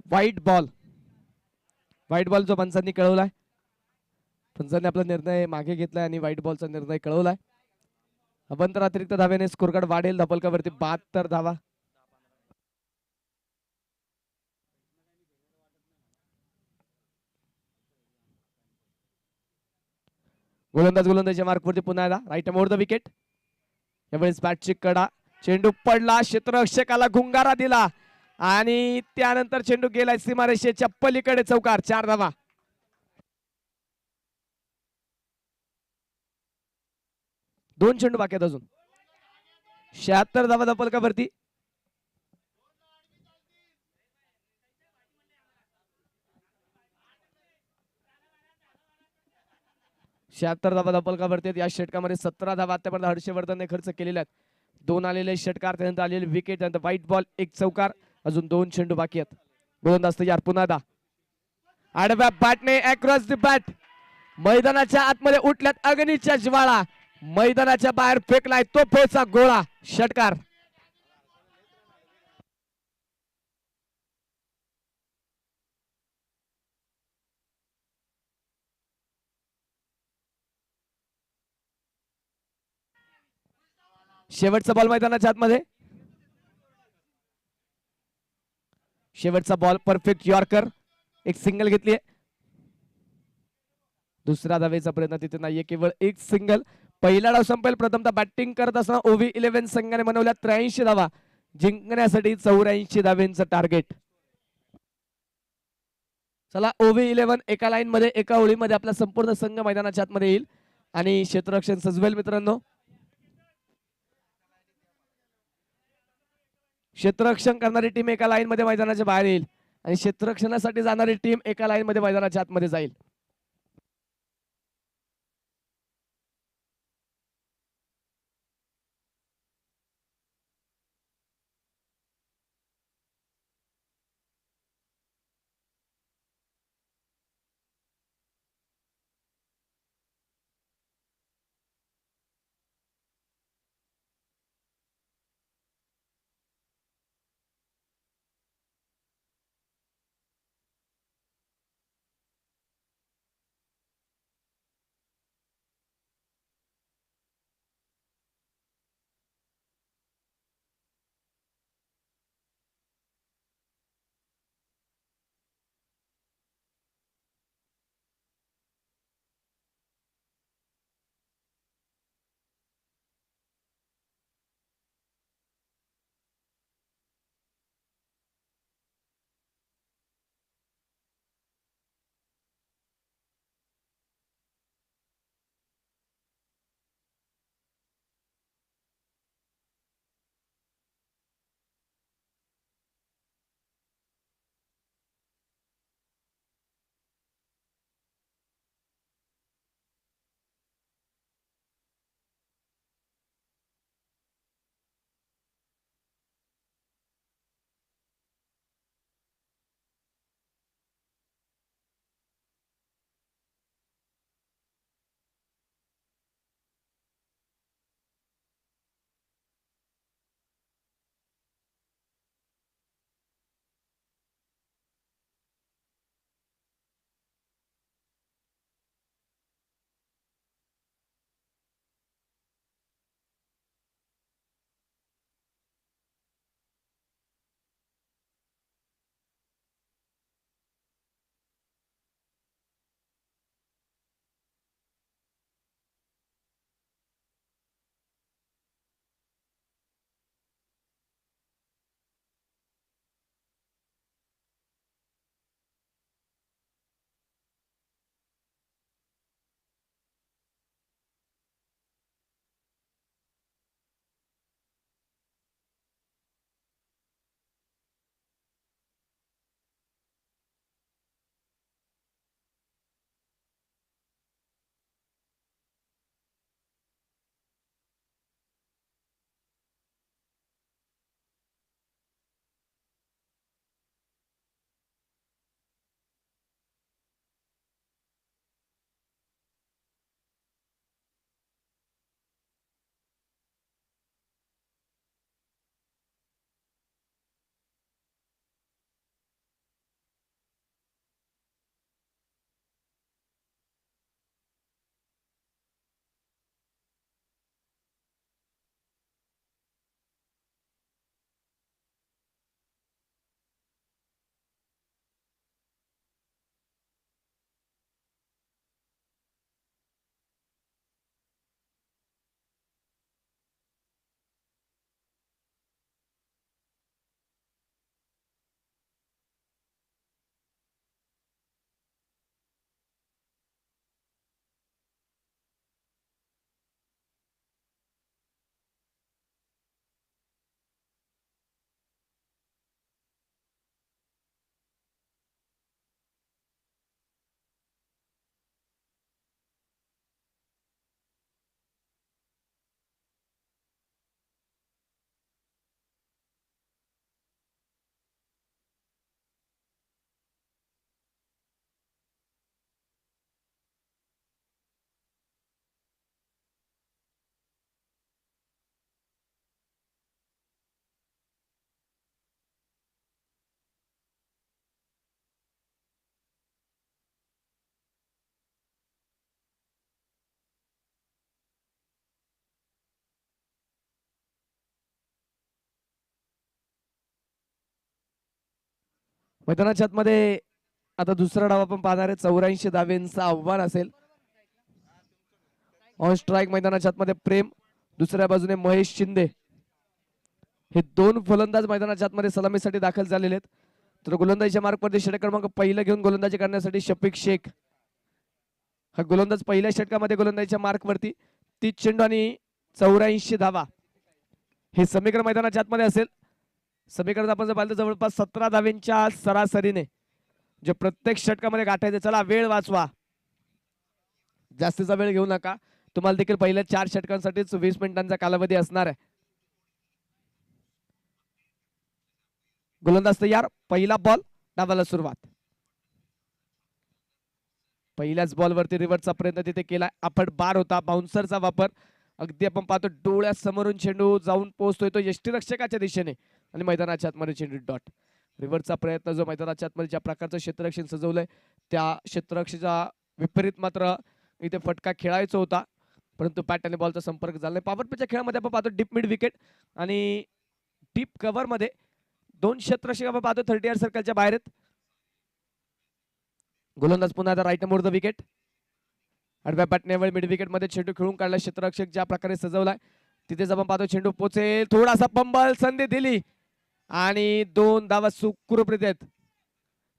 White ball. व्हाईट बॉल जो पंचांनी कळवलाय, पंचांनी आपला निर्णय मागे घेतलाय आणि व्हाईट बॉलचा निर्णय कळवलाय. अभंतर अतिरिक्त धाव्याने स्कोर कार्ड वाढेल धावफलकावरती 72 धावा. गोलंदाजच्या मार्कवरती पुन्हा एकदा राईट मोर द विकेट. यावेळेस बॅटची कडा, चेंडू पडला, क्षेत्ररक्षकाला गुंगारा दिला आणि त्यानंतर चेंडू गेलाय सीमारेषेच्या पलीकडे. चौकार, 4 धावा. 2 चेंडू बाकी आहेत अजून. 76 धावा फलकावरती. शहात्तर धावा फलकावरती आहेत. या षटकामध्ये 17 धावा आतापर्यंत हर्षवर्धनने खर्च केलेल्या आहेत. 2 आलेले षटकार, त्यानंतर आलेले विकेट, त्यानंतर व्हाईट बॉल, 1 चौकार, अजून 2 चेंडू बाकी आहेत. गोलंदाज तयार पुन्हा दा आडव्या बॅटने अक्रॉस द बॅट मैदानाच्या आतमध्ये उठल्यात अग्नीच्या ज्वाळा. मैदानाच्या बाहेर फेकलाय तोफेचा गोळा. षटकार. शेवटचा बॉल मैदानाच्या आतमध्ये. शेवटचा बॉल परफेक्ट यॉर्कर. एक सिंगल घेतलीये. दुसरा धावेचा प्रयत्न तिथे नाहीये, केवळ एक सिंगल. पहिला डाव संपेल. प्रथमतः बॅटिंग करत असताना ओव्ही 11 संघाने बनवल्या 83 धावा. जिंकण्यासाठी 84 धावेंचं टार्गेट. चला ओव्ही 11 एका लाईन मध्ये एका ओळीमध्ये आपला संपूर्ण संघ मैदानाच्या आतमध्ये येईल आणि क्षेत्ररक्षण सजवेल. मित्रांनो, क्षेत्ररक्षण करणारी टीम एका लाईन मध्ये मैदानाच्या बाहेर येईल आणि क्षेत्ररक्षणासाठी जाणारी टीम एका लाईन मध्ये मैदानाच्या आतमध्ये जाईल. मैदानाच्या आतमध्ये आता दुसरा डाव आपण पाहणार आहे. 84 धावेंचं आव्हान असेल. ऑन स्ट्राईक मैदानाच्या आतमध्ये प्रेम, दुसऱ्या बाजूने महेश शिंदे, हे दोन फलंदाज मैदानाच्या आतमध्ये सलामीसाठी दाखल झालेले आहेत. तर गोलंदाजीच्या मार्कवरती षटक क्रमांक पहिला घेऊन गोलंदाजी करण्यासाठी शफिक शेख हा गोलंदाज पहिल्या षटकामध्ये गोलंदाजीच्या मार्कवरती. 30 चेंडू आणि 84 धावा हे समीकरण मैदानाच्या आतमध्ये असेल. समीकरण आपण जर पाहिलं तर जवळपास 17 धावेंच्या सरासरीने जे प्रत्येक षटकामध्ये गाठायचे. चला वेळ वाचवा, जास्तीचा वेळ घेऊ नका. तुम्हाला देखील पहिल्या 4 षटकांसाठीच 20 मिनिटांचा कालावधी असणार आहे. गोलंदाज तयार, पहिला बॉल, डावाला सुरुवात. पहिल्याच बॉलवरती रिव्हर्सचा प्रयत्न तिथे केला. आपण बार होता, बाउन्सरचा वापर. अगदी आपण पाहतो डोळ्यासमोरून चेंडू जाऊन पोहोचतोय तो यष्टीरक्षकाच्या दिशेने आणि मैदानाच्या आतमध्ये चेंडू डॉट. रिव्हर्सचा प्रयत्न जो मैदानाच्या आतमध्ये ज्या प्रकारचं क्षेत्ररक्षण सजवलंय त्या क्षेत्ररक्षणाच्या विपरीत मात्र इथे फटका खेळायचा होता, परंतु बॅट आणि बॉलचा संपर्क झाला नाही. पॉवर प्लेच्या खेळामध्ये आपण पाहतो डीप मिड विकेट आणि डीप कव्हर मध्ये दोन क्षेत्ररक्षक आपण पाहतो 30 यार्ड सर्कलच्या बाहेर आहेत. गोलंदाज पुन्हा आता राईट मोर द विकेट. आडव्या बॅटने मिड विकेट मध्ये चेंडू खेळून काढला. क्षेत्ररक्षक ज्या प्रकारे सजवलाय तिथेच आपण पाहतो चेंडू पोचेल. थोडासा पंबल, संधी दिली आणि 2 धावा सुखरूपरीत आहेत.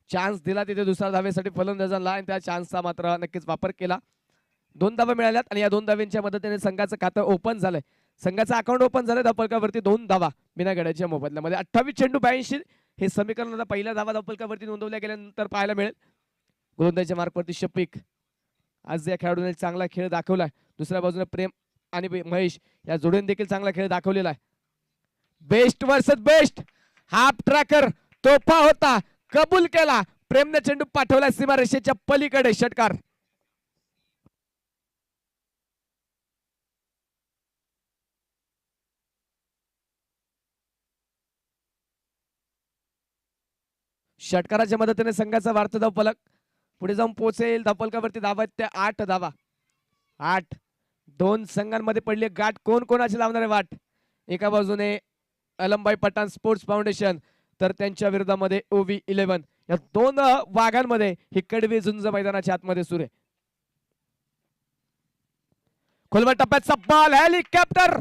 चान्स दिला तिथे दुसऱ्या धावेसाठी फलंदाजांना आणि त्या चान्सचा मात्र नक्कीच वापर केला. 2 धावा मिळाल्यात आणि या 2 धाव्यांच्या मदतीने संघाचं खातं ओपन झालंय. संघाचं अकाउंट ओपन झालंय. धावफलकावरती 2 धावा बिना गड्याच्या मोबदल्यामध्ये. 28 चेंडू 82 हे समीकरण पहिल्या धावा धावफलकावरती नोंदवल्या गेल्यानंतर पाहायला मिळेल. गोलंदाजीच्या मार्कवरती शफिक आज या खेळाडूने चांगला खेळ दाखवलाय. दुसऱ्या बाजूने प्रेम आणि महेश या जोडीने देखील चांगला खेळ दाखवलेला आहे. Best versus best. Half tracker तोफा होता, कबूल केला. प्रेमने चेंडू पाठवला सीमारेषेच्या पलीकडे. षटकार. षटकाराच्या मदतीने संघाचा वार्ता धावफलक पुढे जाऊन पोहोचेल. धावफलकावरती धावा आहेत त्या 8 धावा. 8. 2 संघांमध्ये पडले गाठ. कोण कोणाची लावणार आहे वाट? एका बाजूने अलमबाई पठाण स्पोर्ट्स फाउंडेशन, तर त्यांच्या विरोधामध्ये ओवी 11. या 2 वाघांमध्ये ही कडवी झुंज मैदानाच्या आतमध्ये सुरू आहे. खोलवर टप्प्याचा बॉल, हेलिकॉप्टर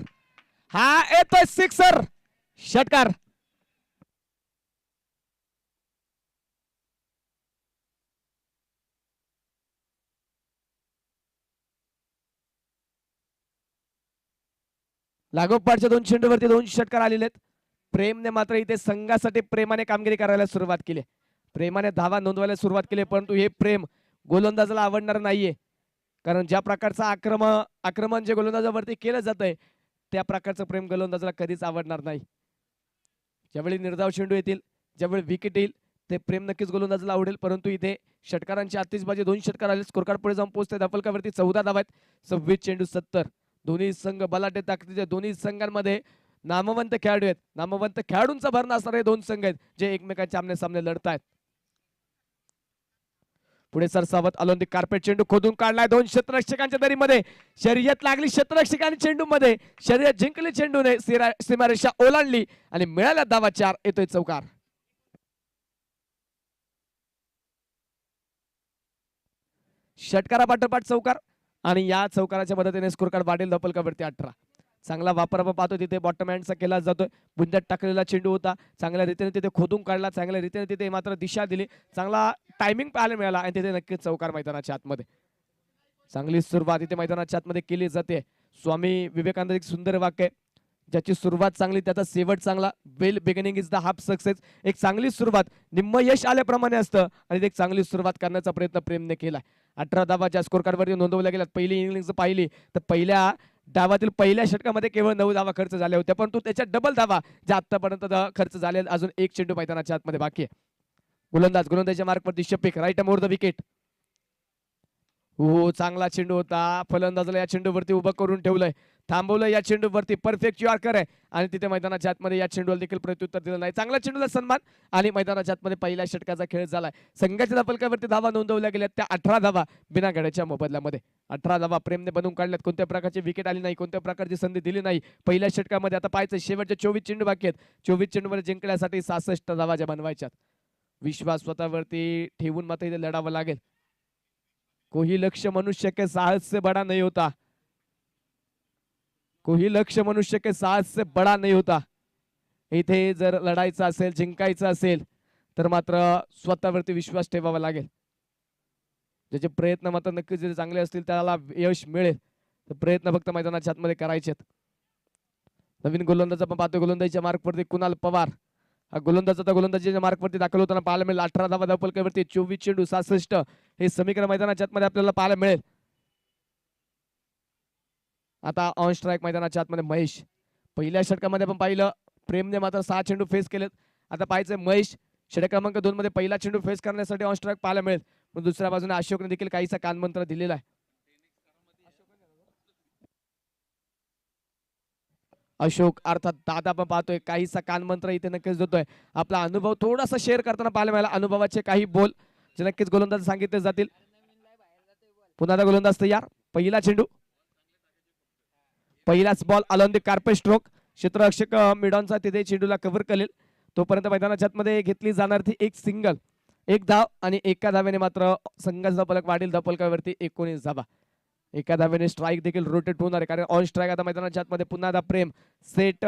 हा येतोय सिक्सर. षटकार. लागोपाठच्या 2 चेंडूवरती 2 षटकार आलेले आहेत. प्रेमने मात्र इथे संघासाठी प्रेमाने कामगिरी करायला सुरुवात केली. प्रेमाने धावा नोंदवायला सुरुवात केली, परंतु हे प्रेम गोलंदाजाला आवडणार नाहीये. कारण ज्या प्रकारचं आक्रमण जे गोलंदाजावरती केलं जातंय त्या प्रकारचं प्रेम गोलंदाजाला कधीच आवडणार नाही. ज्यावेळी निर्धाव चेंडू येतील, ज्यावेळी विकेट येईल, ते प्रेम नक्कीच गोलंदाजाला आवडेल. परंतु इथे षटकारांची आतिषबाजी. 2 षटकार आले. स्कोरकार्ड पुढे जाऊन पोहोचते. धावफलकावरती 14 धावा आहेत. 26 चेंडू 70. दोन्ही संघ बलाढ्य ताकदीचे. दोन्ही संघांमध्ये नामवंत खेळाडू आहेत. नामवंत खेळाडूंचा भरणा असणारे 2 संघ आहेत जे एकमेकांच्या आमने सामने लढतायत. पुढे सरसावत अलोंदी कार्पेट चेंडू खोदून काढलाय. 2 क्षेत्ररक्षकांच्या दरीमध्ये शर्यत लागली. क्षेत्ररक्षकांनी चेंडू मध्ये शर्यत जिंकली. चेंडूने सीमारेषा ओलांडली आणि मिळाल्या धावा 4. येतोय चौकार. षटकारापाठोपाठ चौकार आणि या चौकाराच्या मदतीने स्कोर कार्ड वाढेल. धावफलकावरती 18. चांगला वापर आपण पाहतो तिथे बॉटम हँडचा केला जातोय. बुंद्यात टाकलेला चेंडू होता. चांगल्या रीतीने तिथे खोदून काढला. चांगल्या रीतीने तिथे मात्र दिशा दिली. चांगला टायमिंग पाहायला मिळाला आणि तिथे नक्कीच चौकार मैदानाच्या आतमध्ये. चांगली सुरुवात इथे मैदानाच्या आतमध्ये केली जाते. स्वामी विवेकानंद एक सुंदर वाक्य आहे, ज्याची सुरुवात चांगली त्याचा शेवट चांगला. Well beginning is the half success. एक चांगली सुरुवात निम्म यश आल्याप्रमाणे असतं आणि एक चांगली सुरुवात करण्याचा प्रयत्न प्रेमने केला. 18 धावा ज्या स्कोर कार्डवरती नोंदवल्या गेल्यात. पहिली इनिंग्स पाहिली तर पहिल्या डावातील पहिल्या षटकामध्ये केवळ 9 धावा खर्च झाल्या होत्या, परंतु त्याच्या डबल धावा ज्या आतापर्यंत खर्च झाले. अजून 1 चेंडू मैदानाच्या आतमध्ये बाकी आहे. गोलंदाजीच्या मार्कवरती Shafiq right more the wicket. हो, चांगला चेंडू होता. फलंदाजाला या चेंडूवरती उभं करून ठेवलंय, थांबवलं. या चेंडूवरती परफेक्ट यॉर्कर आहे आणि तिथे मैदानाच्या आतमध्ये या चेंडूला देखील प्रत्युत्तर दिलं नाही. चांगला चेंडूला सन्मान आणि मैदानाच्या आतमध्ये पहिल्या षटकाचा खेळ झालाय. संघाच्या धावफलकावरती धावा नोंदवल्या गेल्या त्या 18 धावा बिना गड्याच्या मोबदल्यामध्ये. 18 धावा प्रेमने बनवून काढल्यात. कोणत्या प्रकारची विकेट आली नाही, कोणत्या प्रकारची संधी दिली नाही पहिल्या षटकामध्ये. आता पाहायचं शेवटचे 24 चेंडू बाकी आहेत. 24 चेंडूमध्ये जिंकण्यासाठी 66 धावा ज्या बनवायच्यात. विश्वास स्वतःवरती ठेवून मात्र इथे लढावं लागेल. कोही लक्ष्य मनुष्य के साहस से बड़ा नहीं होता. कोही लक्ष्य मनुष्य के साहस से बड़ा नहीं होता. इथे जर लढायचं असेल, जिंकायचं असेल तर मात्र स्वतःवरती विश्वास ठेवावा लागेल. ज्याचे प्रयत्न मात्र नक्कीच जर चांगले असतील त्याला यश मिळेल. तर प्रयत्न फक्त मैदानाच्या आतमध्ये करायचेत. नवीन गोलंदाज आपण पाहतो. गोलंदाजीच्या मार्कवरती कुणाल पवार. हा गोलंदाज आता गोलंदाजीच्या मार्कवरती दाखल होताना पाहायला मिळेल. 18 धावा धावफलकावरती 24 चेंडू 66 हे समीकरण मैदानाच्या आतमध्ये आपल्याला पाहायला मिळेल. आता ऑन स्ट्राईक मैदानाच्या आतमध्ये महेश. पहिल्या षटकामध्ये आपण पाहिलं प्रेमने मात्र 6 चेंडू फेस केलेत. आता पाहायचं महेश षटक क्रमांक 2 मध्ये पहिला चेंडू फेस करण्यासाठी ऑन स्ट्राईक पाहायला मिळेल. पण दुसऱ्या बाजूने अशोकने देखील काहीसा कानमंत्र दिलेला आहे. अशोक अर्थात दादा आपण पाहतोय काहीसा कानमंत्र इथे नक्कीच देतोय. आपला अनुभव थोडासा शेअर करताना पाहायला मिळाला. अनुभवाचे काही बोल जे नक्कीच गोलंदाज सांगितले जातील. पुन्हा गोलंदाज तयार. पहिला चेंडू पहिलाच ball on the carpet stroke. क्षेत्ररक्षक मिडॉनचा तिथे चेंडूला कव्हर करेल. तोपर्यंत मैदानाच्या आतमध्ये घेतली जाणार ती एक सिंगल. एक धाव आणि एका धावेने मात्र संघाचा फलक वाढील. धावफलकावरती 19 धावा. एका धावेने स्ट्राईक देखील रोटेट होणार आहे. कारण ऑन स्ट्राईक आता मैदानाच्या आतमध्ये पुन्हा प्रेम सेट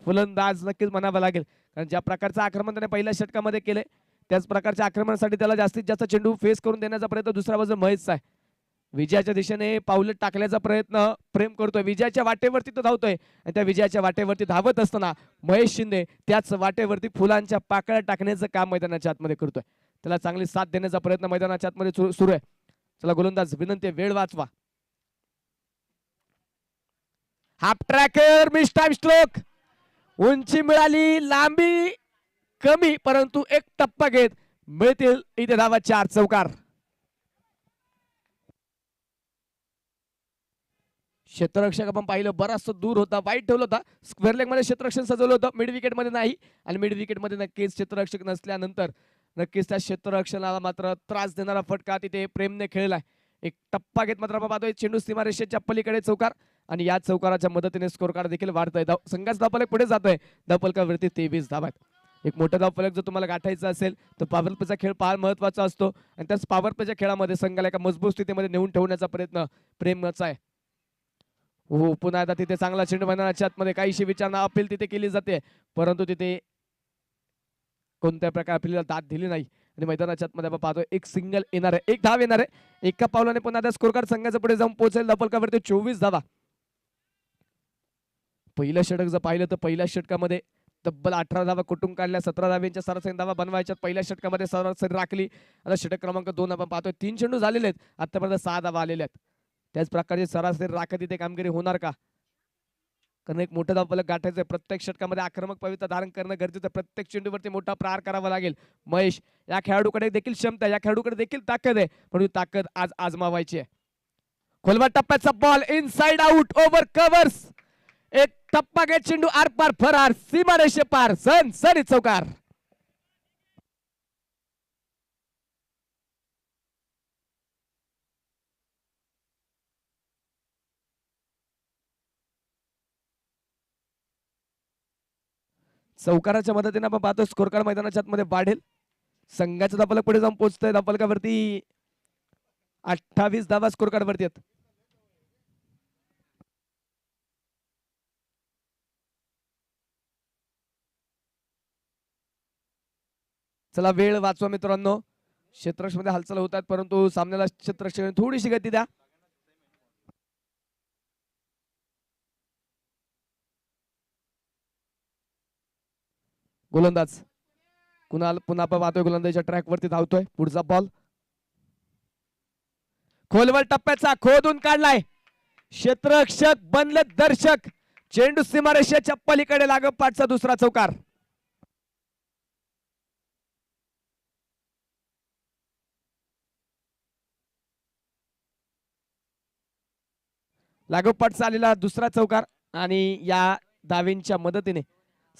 फलंदाज नक्कीच म्हणावं लागेल. कारण ज्या प्रकारचं आक्रमण त्याने पहिल्या षटकामध्ये केले त्याच प्रकारच्या आक्रमणासाठी त्याला जास्तीत जास्त चेंडू फेस करून देण्याचा प्रयत्न दुसऱ्या बाजूला महेशचा आहे. विजयाच्या दिशेने पाऊल टाकण्याचा प्रयत्न प्रेम करतोय. विजयाच्या वाटेवरती तो धावतोय आणि त्या विजयाच्या वाटेवरती धावत असताना महेश शिंदे त्याच वाटेवरती फुलांच्या पाकळ्या टाकण्याचं काम मैदानाच्या आतमध्ये करतोय. त्याला चांगली साथ देण्याचा प्रयत्न मैदानाच्या आतमध्ये सुरू आहे. चला गोलंदाज विनंती वेळ वाचवा. Half tracker miss time stroke. उंची मिळाली लांबी कमी परंतु एक टप्पा घेत मिळतील इथे धावा 4 चौकार. क्षेत्ररक्षक आपण पाहिलं बराच दूर होता वाईट ठेवलं होता. स्क्वेअर लेग मध्ये क्षेत्ररक्षण सजवलं होतं. मिड विकेट मध्ये नाही आणि मिड विकेट मध्ये नक्कीच क्षेत्ररक्षक नसल्यानंतर नक्कीच त्या क्षेत्ररक्षणाला मात्र त्रास देणारा फटका तिथे प्रेमने खेळलाय. एक टप्पा घेत मात्र आपण पाहतोय चेंडू सीमारेषेच्या पलीकडे चौकार आणि या चौकाराच्या मदतीने स्कोर कार्ड देखील वाढतोय. संघाचा धावफलक पुढे जातोय. धावफलकावरती 23 धावा आहेत. एक मोठा धावफलक जर तुम्हाला गाठायचा असेल तर पॉवर प्लेचा खेळ फार महत्वाचा असतो आणि त्याच पॉवर प्लेच्या खेळामध्ये संघाला एका मजबूत स्थितीमध्ये नेऊन ठेवण्याचा प्रयत्न प्रेमचा आहे. हो पुन्हा एकदा तिथे चांगला चेंडू मैदानाच्या आतमध्ये काहीशी विचारणा अपील तिथे केली जाते परंतु तिथे कोणत्या प्रकारे अपीलला दाद दिली नाही आणि मैदानाच्या आतमध्ये आपण पाहतोय एक सिंगल येणार आहे. एक धाव येणार आहे. एका पावलाने पुन्हा स्कोर कार्ड संघाच्या पुढे जाऊन पोहोचेल. धावफलकावरती 24 धावा. पहिलं षटक जर पाहिलं तर पहिल्या षटकामध्ये तब्बल 18 धावा कुटुंब काढल्या. 17 धाव्यांच्या सरासरी धावा बनवायच्या पहिल्या षटकामध्ये सरासरी राखली. आता षटक क्रमांक 2 आपण पाहतोय 3 चेंडू झालेले आहेत. आतापर्यंत 6 धावा आलेल्या आहेत. त्याच प्रकारची सरासरी राखत इथे कामगिरी होणार का? कारण एक मोठं धावफलक गाठायचं प्रत्येक षटकामध्ये आक्रमक पवित्रा धारण करणं गरजेचं. प्रत्येक चेंडूवरती मोठा प्रहार करावा लागेल. महेश या खेळाडूकडे देखील क्षमता या खेळाडूकडे देखील ताकद आहे पण ताकद आज आजमावायची आहे. खोलवा टप्प्याचा ball inside out over covers. एक टप्पा घेत चेंडू आर पार फरार सीमारेषे पार सनसनीत चौकार. चौकाराच्या मदतीने आपण पाहतो स्कोर कार्ड मैदानाच्या आतमध्ये वाढेल. संघाचा धावफलक पुढे जाऊन पोहोचतोय. धावफलकावरती 28 धावा स्कोर कार्ड वरती आहेत. चला वेळ वाचवा मित्रांनो. क्षेत्ररक्षक मध्ये हालचाल होत आहेत परंतु सामन्याला क्षेत्ररक्षक थोडीशी गती द्या. गोलंदाज कुणाल पुन्हा आपण पाहतोय गोलंदाजीच्या ट्रॅक वरती धावतोय. पुढचा बॉल खोलवर टप्प्याचा खोदून काढलाय. क्षेत्ररक्षक बनले दर्शक. चेंडू सीमारेषेच्या पलीकडे लागोपाठचा दुसरा चौकार. लागोपाठचा आलेला दुसरा चौकार आणि या धावेंच्या मदतीने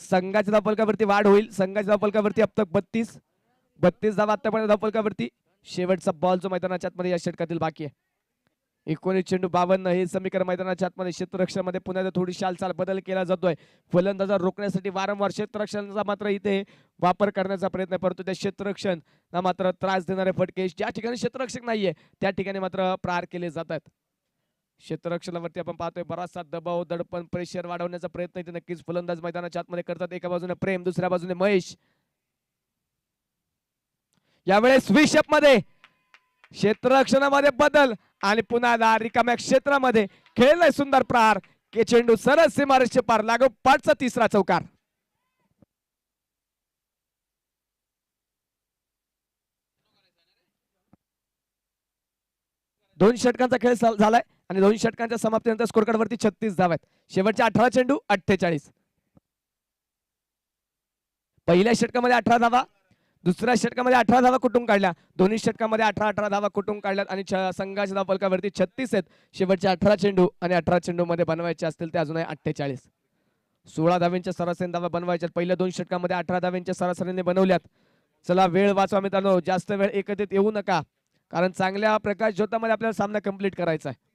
संघाच्या धावफलकावरती वाढ होईल. संघाच्या धावफलकावरती अब तक 32 धावा आतापर्यंत धावफलकावरती. शेवटचा बॉल जो मैदानाच्या आतमध्ये या षटकातील बाकी आहे. 19 चेंडू 52 हे समीकरण मैदानाच्या आतमध्ये क्षेत्ररक्षणामध्ये पुन्हा थोडीशी हालचाल बदल केला जातोय. फलंदाजा रोखण्यासाठी वारंवार क्षेत्ररक्षणाचा मात्र इथे वापर करण्याचा प्रयत्न परंतु त्या क्षेत्ररक्षण मात्र त्रास देणारे फटके ज्या ठिकाणी क्षेत्ररक्षक नाहीये त्या ठिकाणी मात्र प्रहार केले जातात. क्षेत्ररक्षणावरती आपण पाहतोय बराचसा दबाव दडपण प्रेशर वाढवण्याचा प्रयत्न इथे नक्कीच फलंदाज मैदानाच्या आतमध्ये करतात. एका बाजूने प्रेम दुसऱ्या बाजूने महेश. यावेळेस विशेप मध्ये क्षेत्ररक्षणामध्ये बदल आणि पुन्हा रिकाम्या क्षेत्रामध्ये खेळलाय सुंदर प्रहार के चेंडू सरळ सीमारेषे पार लागोपाठचा तिसरा चौकार. दोन षटकांचा खेळ झालाय आणि 2 षटकांच्या समाप्तीनंतर स्कोर कार्ड वरती 36 धावा आहेत. शेवटचे 18 चेंडू 48. पहिल्या षटकामध्ये 18 धावा दुसऱ्या षटकामध्ये 18 धावा कुठून काढल्या. दोन्ही षटकामध्ये 18 धावा कुठून काढल्यात आणि संघाच्या धावफलकावरती 36 आहेत. शेवटचे 18 चेंडू आणि 18 चेंडू मध्ये बनवायचे असतील ते अजूनही 48. 16 धाव्यांच्या सरासरीने धावा बनवायच्या. पहिल्या 2 षटकामध्ये 18 धाव्यांच्या सरासरीने बनवल्यात. चला वेळ वाचवा मित्रांनो, जास्त वेळ एकत्रित येऊ नका कारण चांगल्या प्रकाश ज्योतामध्ये आपल्याला सामना कंप्लीट करायचा आहे.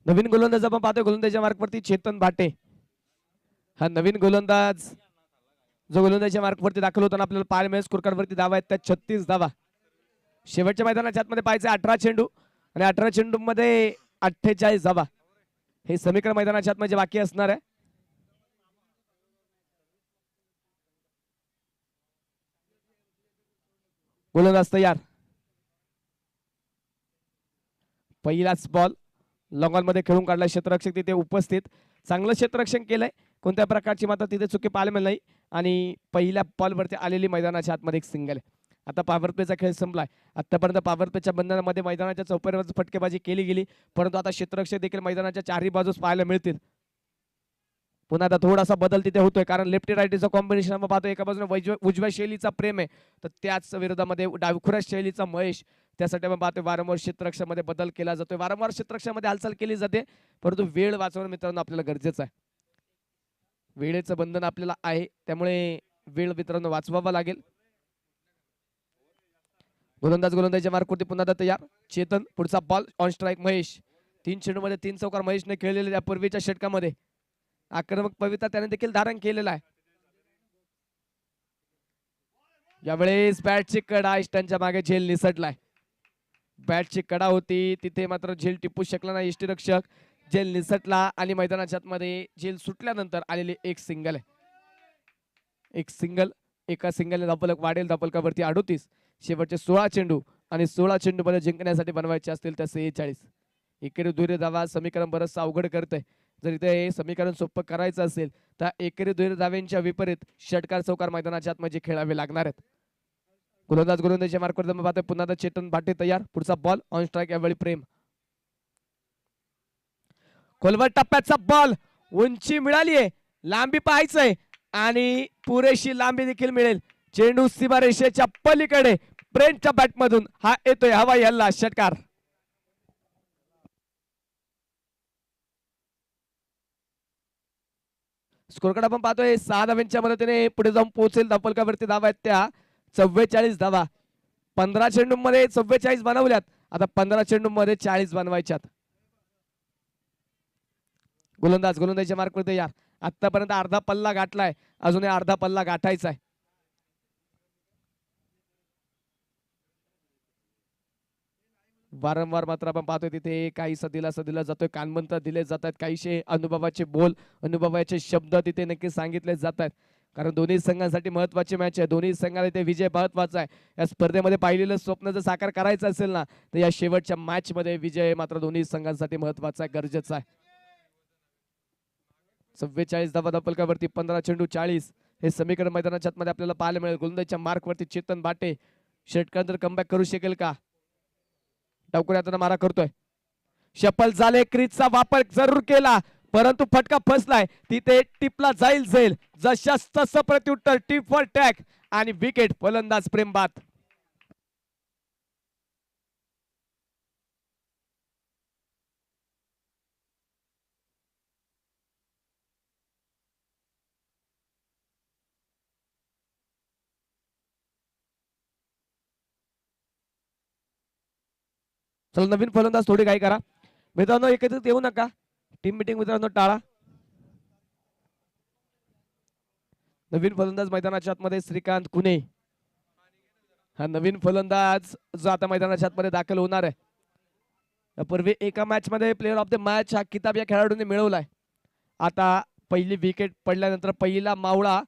नवीन गोलंदाज आपण पाहतोय गोलंदाजीच्या मार्कवरती चेतन भाटे. हा नवीन गोलंदाज जो गोलंदाजीच्या मार्कवरती दाखल होताना आपल्याला पाहायला मिळेल. स्कोर कार्ड वरती धावा आहेत त्या 36 धावा. शेवटच्या मैदानाच्या आतमध्ये पाहायचे 18 चेंडू आणि 18 चेंडू मध्ये 48 धावा. हे समीकरण मैदानाच्या आतमध्ये बाकी असणार आहे. गोलंदाज तयार. पहिलाच बॉल लॉंग मध्ये खेळून काढला. क्षेत्ररक्षक तिथे उपस्थित चांगलं क्षेत्ररक्षण केलंय. कोणत्या प्रकारची मात्र तिथे चुकी पाहायला मिळाली नाही आणि पहिल्या बॉलवरती आलेली मैदानाच्या आतमध्ये एक सिंगल आहे. आता पॉवर प्लेचा खेळ संपलाय. आतापर्यंत पॉवर प्लेच्या बंधनामध्ये मैदानाच्या चौपाऱ्यावर फटकेबाजी केली गेली परंतु आता क्षेत्ररक्षक देखील मैदानाच्या चारही बाजूस पाहायला मिळतील. पुन्हा आता थोडासा बदल तिथे होतोय कारण लेफ्टी राईटीचं कॉम्बिनेशन आपण पाहतो. एका बाजूने उजव्या शैलीचा प्रेम आहे तर त्याच विरोधामध्ये डावीखुऱ्या शैलीचा महेश. त्यासाठी आपण पाहतोय वारंवार क्षेत्ररक्षणामध्ये बदल केला जातोय. वारंवार क्षेत्ररक्षणामध्ये हालचाल केली जाते परंतु वेळ वाचवणं मित्रांनो आपल्याला गरजेचं आहे. वेळेचं बंधन आपल्याला आहे त्यामुळे वेळ मित्रांनो वाचवावा लागेल. गोलंदाजीच्या मार्कवरती पुन्हा तयार चेतन. पुढचा बॉल ऑन स्ट्राईक महेश. 3 चेंडू मध्ये 3 चौकार महेशने खेळलेले त्या पूर्वीच्या षटकामध्ये. आक्रमक पवित्रा त्याने देखील धारण केलेला आहे. यावेळेस बॅटची कडा इष्टांच्या मागे झेल निसटलाय. बॅटची कडा होती तिथे मात्र झेल टिपू शकला नाही यष्टीरक्षक. झेल निसटला आणि मैदानाच्या आतमध्ये झेल सुटल्यानंतर आलेली एक सिंगल आहे. एक सिंगल एका सिंगलने धावफलक वाढेल. धावफलकावरती 38. शेवटचे 16 चेंडू आणि 16 चेंडू मध्ये जिंकण्यासाठी बनवायचे असतील तर 46. एकेरी दुहेरी धावा समीकरण बरंच अवघड करतंय. जर इथे समीकरण सोपं करायचं असेल तर एकेरी दुहेरी धाव्यांच्या विपरीत षटकार चौकार मैदानाच्या आतमध्ये खेळावे लागणार आहेत. गोलंदाजीच्या मार्कवर पाहतोय पुन्हा चेतन भाटे तयार. पुढचा बॉल ऑन स्ट्राईक. यावेळी प्रेम. खोलवर टप्प्याचा बॉल. उंची मिळालीये लांबी पाहायचंय आणि पुरेशी लांबी देखील मिळेल. चेंडू सीमारेषेच्या पलीकडे प्रेमच्या बॅट मधून हा येतोय हवाई हल्ला षटकार. स्कोर कार्ड आपण पाहतोय 6 धाव्यांच्या मदतीने पुढे जाऊन पोहोचेल. धावफलकावरती धावा आहेत त्या 44 धावा. 15 चेंडू मध्ये 44 बनवल्यात. आता 15 चेंडू मध्ये 40 बनवायच्यात. गोलंदाजीच्या मार्कवर तयार. आतापर्यंत अर्धा पल्ला गाठलाय अजून अर्धा पल्ला गाठायचा आहे. वारंवार मात्र आपण पाहतोय तिथे काहीसा दिलासा दिला जातोय. कानमंत्र दिले जात आहेत. काहीशे अनुभवाचे बोल अनुभवाचे शब्द तिथे नक्की सांगितले जात आहेत कारण दोन्ही संघांसाठी महत्वाची मॅच आहे. दोन्ही संघाला इथे विजय महत्वाचा आहे. या स्पर्धेमध्ये पाहिलेलं स्वप्न जर साकार करायचं असेल ना तर या शेवटच्या मॅच मध्ये विजय मात्र दोन्ही संघांसाठी महत्वाचा आहे गरजेचा आहे. 44 धावा धावफलकावरती 15 चेंडू 40 हे समीकरण मैदानाच्या आतमध्ये आपल्याला पाहायला मिळेल. गोलंदाजीच्या मार्कवरती चेतन भाटे षटकांतर कमबॅक करू शकेल का. डावकुऱ्याचा मारा करतोय. शपल झाले, क्रीजचा वापर जरूर केला परंतु फटका फसलाय. तिथे टिपला जाईल जशास तसं प्रत्युत्तर, टिप फॉर टॅग आणि विकेट. फलंदाज प्रेमबाद. चला नवीन फलंदाज थोडी काय करा मित्रांनो, एकत्रित येऊ नका. टीम मीटिंग मित्रांनो टाळा. नवीन फलंदाज मैदानाच्या आतमध्ये श्रीकांत कुणे हा नवीन फलंदाज जो आता मैदानाच्या आतमध्ये दाखल होणार आहे. यापूर्वी एका मॅच मध्ये प्लेअर ऑफ द मॅच हा किताब या खेळाडूने मिळवलाय. आता पहिली विकेट पडल्यानंतर पहिला मावळा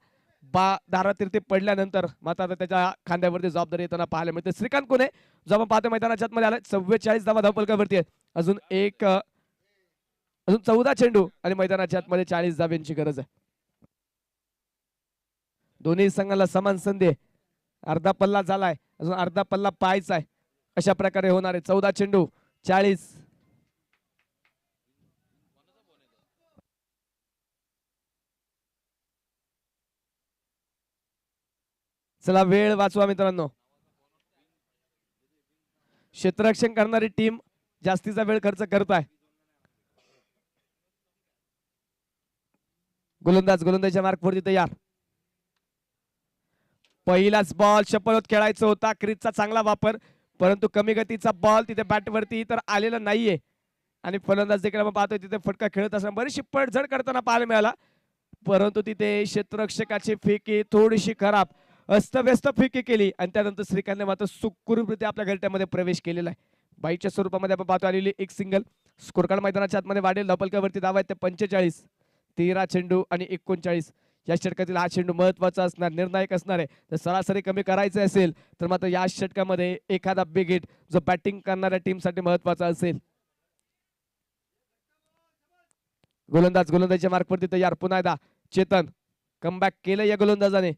दारातीर्थी पडल्यानंतर मात्र आता त्याच्या खांद्यावरती जबाबदारी येताना पाहायला मिळते. श्रीकांत कुणे जो आपण पाहतो मैदानाच्या आतमध्ये आला. 44 धावा धावपलकावरती आहे. अजून 14 चेंडू आणि मैदानाच्या आतमध्ये 40 धाव्यांची गरज आहे. दोन्ही संघाला समान संधी. अर्धा पल्ला झालाय, अजून अर्धा पल्ला पाहायचा आहे. अशा प्रकारे होणार आहे. 14 चेंडू 40. चला वेळ वाचवा मित्रांनो. क्षेत्ररक्षण करणारी टीम जास्तीचा वेळ खर्च करत आहे. गोलंदाजच्या मार्कवरती तयार. पहिलाच बॉल शपथ खेळायचा होता. क्रीजचा चांगला वापर परंतु कमी गतीचा बॉल तिथे बॅटवरती तर आलेला नाहीये आणि फलंदाज देखील आपण पाहतोय तिथे फटका खेळत असताना बरीचशी पडझड करताना पाहायला मिळाला. परंतु तिथे क्षेत्ररक्षकाची फेकी थोडीशी खराब अस्तव्यस्त फेकी केली आणि त्यानंतर श्रीकांतने मात्र सुखरूपरित्या आपल्या घरट्यामध्ये प्रवेश केलेला आहे. बाईच्या स्वरूपामध्ये आपण पाहतो आलेली एक सिंगल. स्कोरकार्ड मैदानाच्या आतमध्ये वाढेल. धावपलकावरती धावा आहेत ते 45. 13 चेंडू आणि 39. या षटकातील हा चेंडू महत्वाचा असणार, निर्णायक असणार आहे. तर सरासरी कमी करायचे असेल तर मात्र या षटकामध्ये एखादा बिग हिट जो बॅटिंग करणाऱ्या टीमसाठी महत्वाचा असेल. गोलंदाजच्या मार्कवरती तयार. पुन्हा एकदा चेतन कमबॅक केलं या गोलंदाजाने.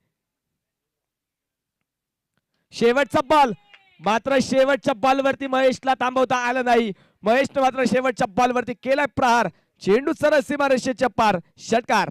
शेवटचा बॉल मात्र शेवटच्या बॉलवरती महेशला थांबवता आलं नाही. महेशने मात्र शेवटच्या बॉलवरती केलाय प्रहार. चेंडू सरळ सीमारेषेच्या पार. षटकार.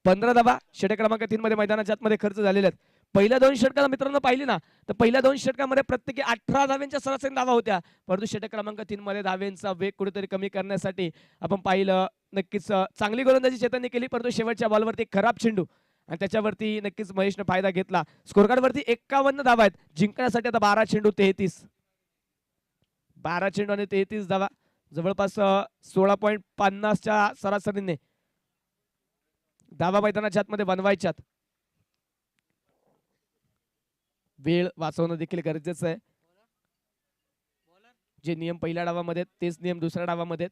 पंधरा धावा षटक क्रमांक 3 मध्ये मैदानाच्या आतमध्ये खर्च झालेले आहेत. पहिल्या 2 षटकाला मित्रांनो पाहिली ना तर पहिल्या 2 षटकामध्ये प्रत्येकी 18 धाव्यांच्या सरासरी धावा होत्या. परंतु षटक क्रमांक 3 मध्ये धाव्यांचा वेग कुठेतरी कमी करण्यासाठी आपण पाहिलं नक्कीच चांगली गोलंदाजी चेतनने केली. परंतु शेवटच्या बॉलवरती खराब चेंडू आणि त्याच्यावरती नक्कीच महेशने फायदा घेतला. स्कोरकार्डवरती 51 धावा आहेत. जिंकण्यासाठी आता 12 चेंडू 33. 12 चेंडू आणि 33 धावा जवळपास 16.50च्या सरासरीने धावा मैदानाच्या आतमध्ये बनवायच्यात. वेळ वाचवणं देखील गरजेचं आहे. जे नियम पहिल्या डावामध्ये तेच नियम दुसऱ्या डावामध्ये.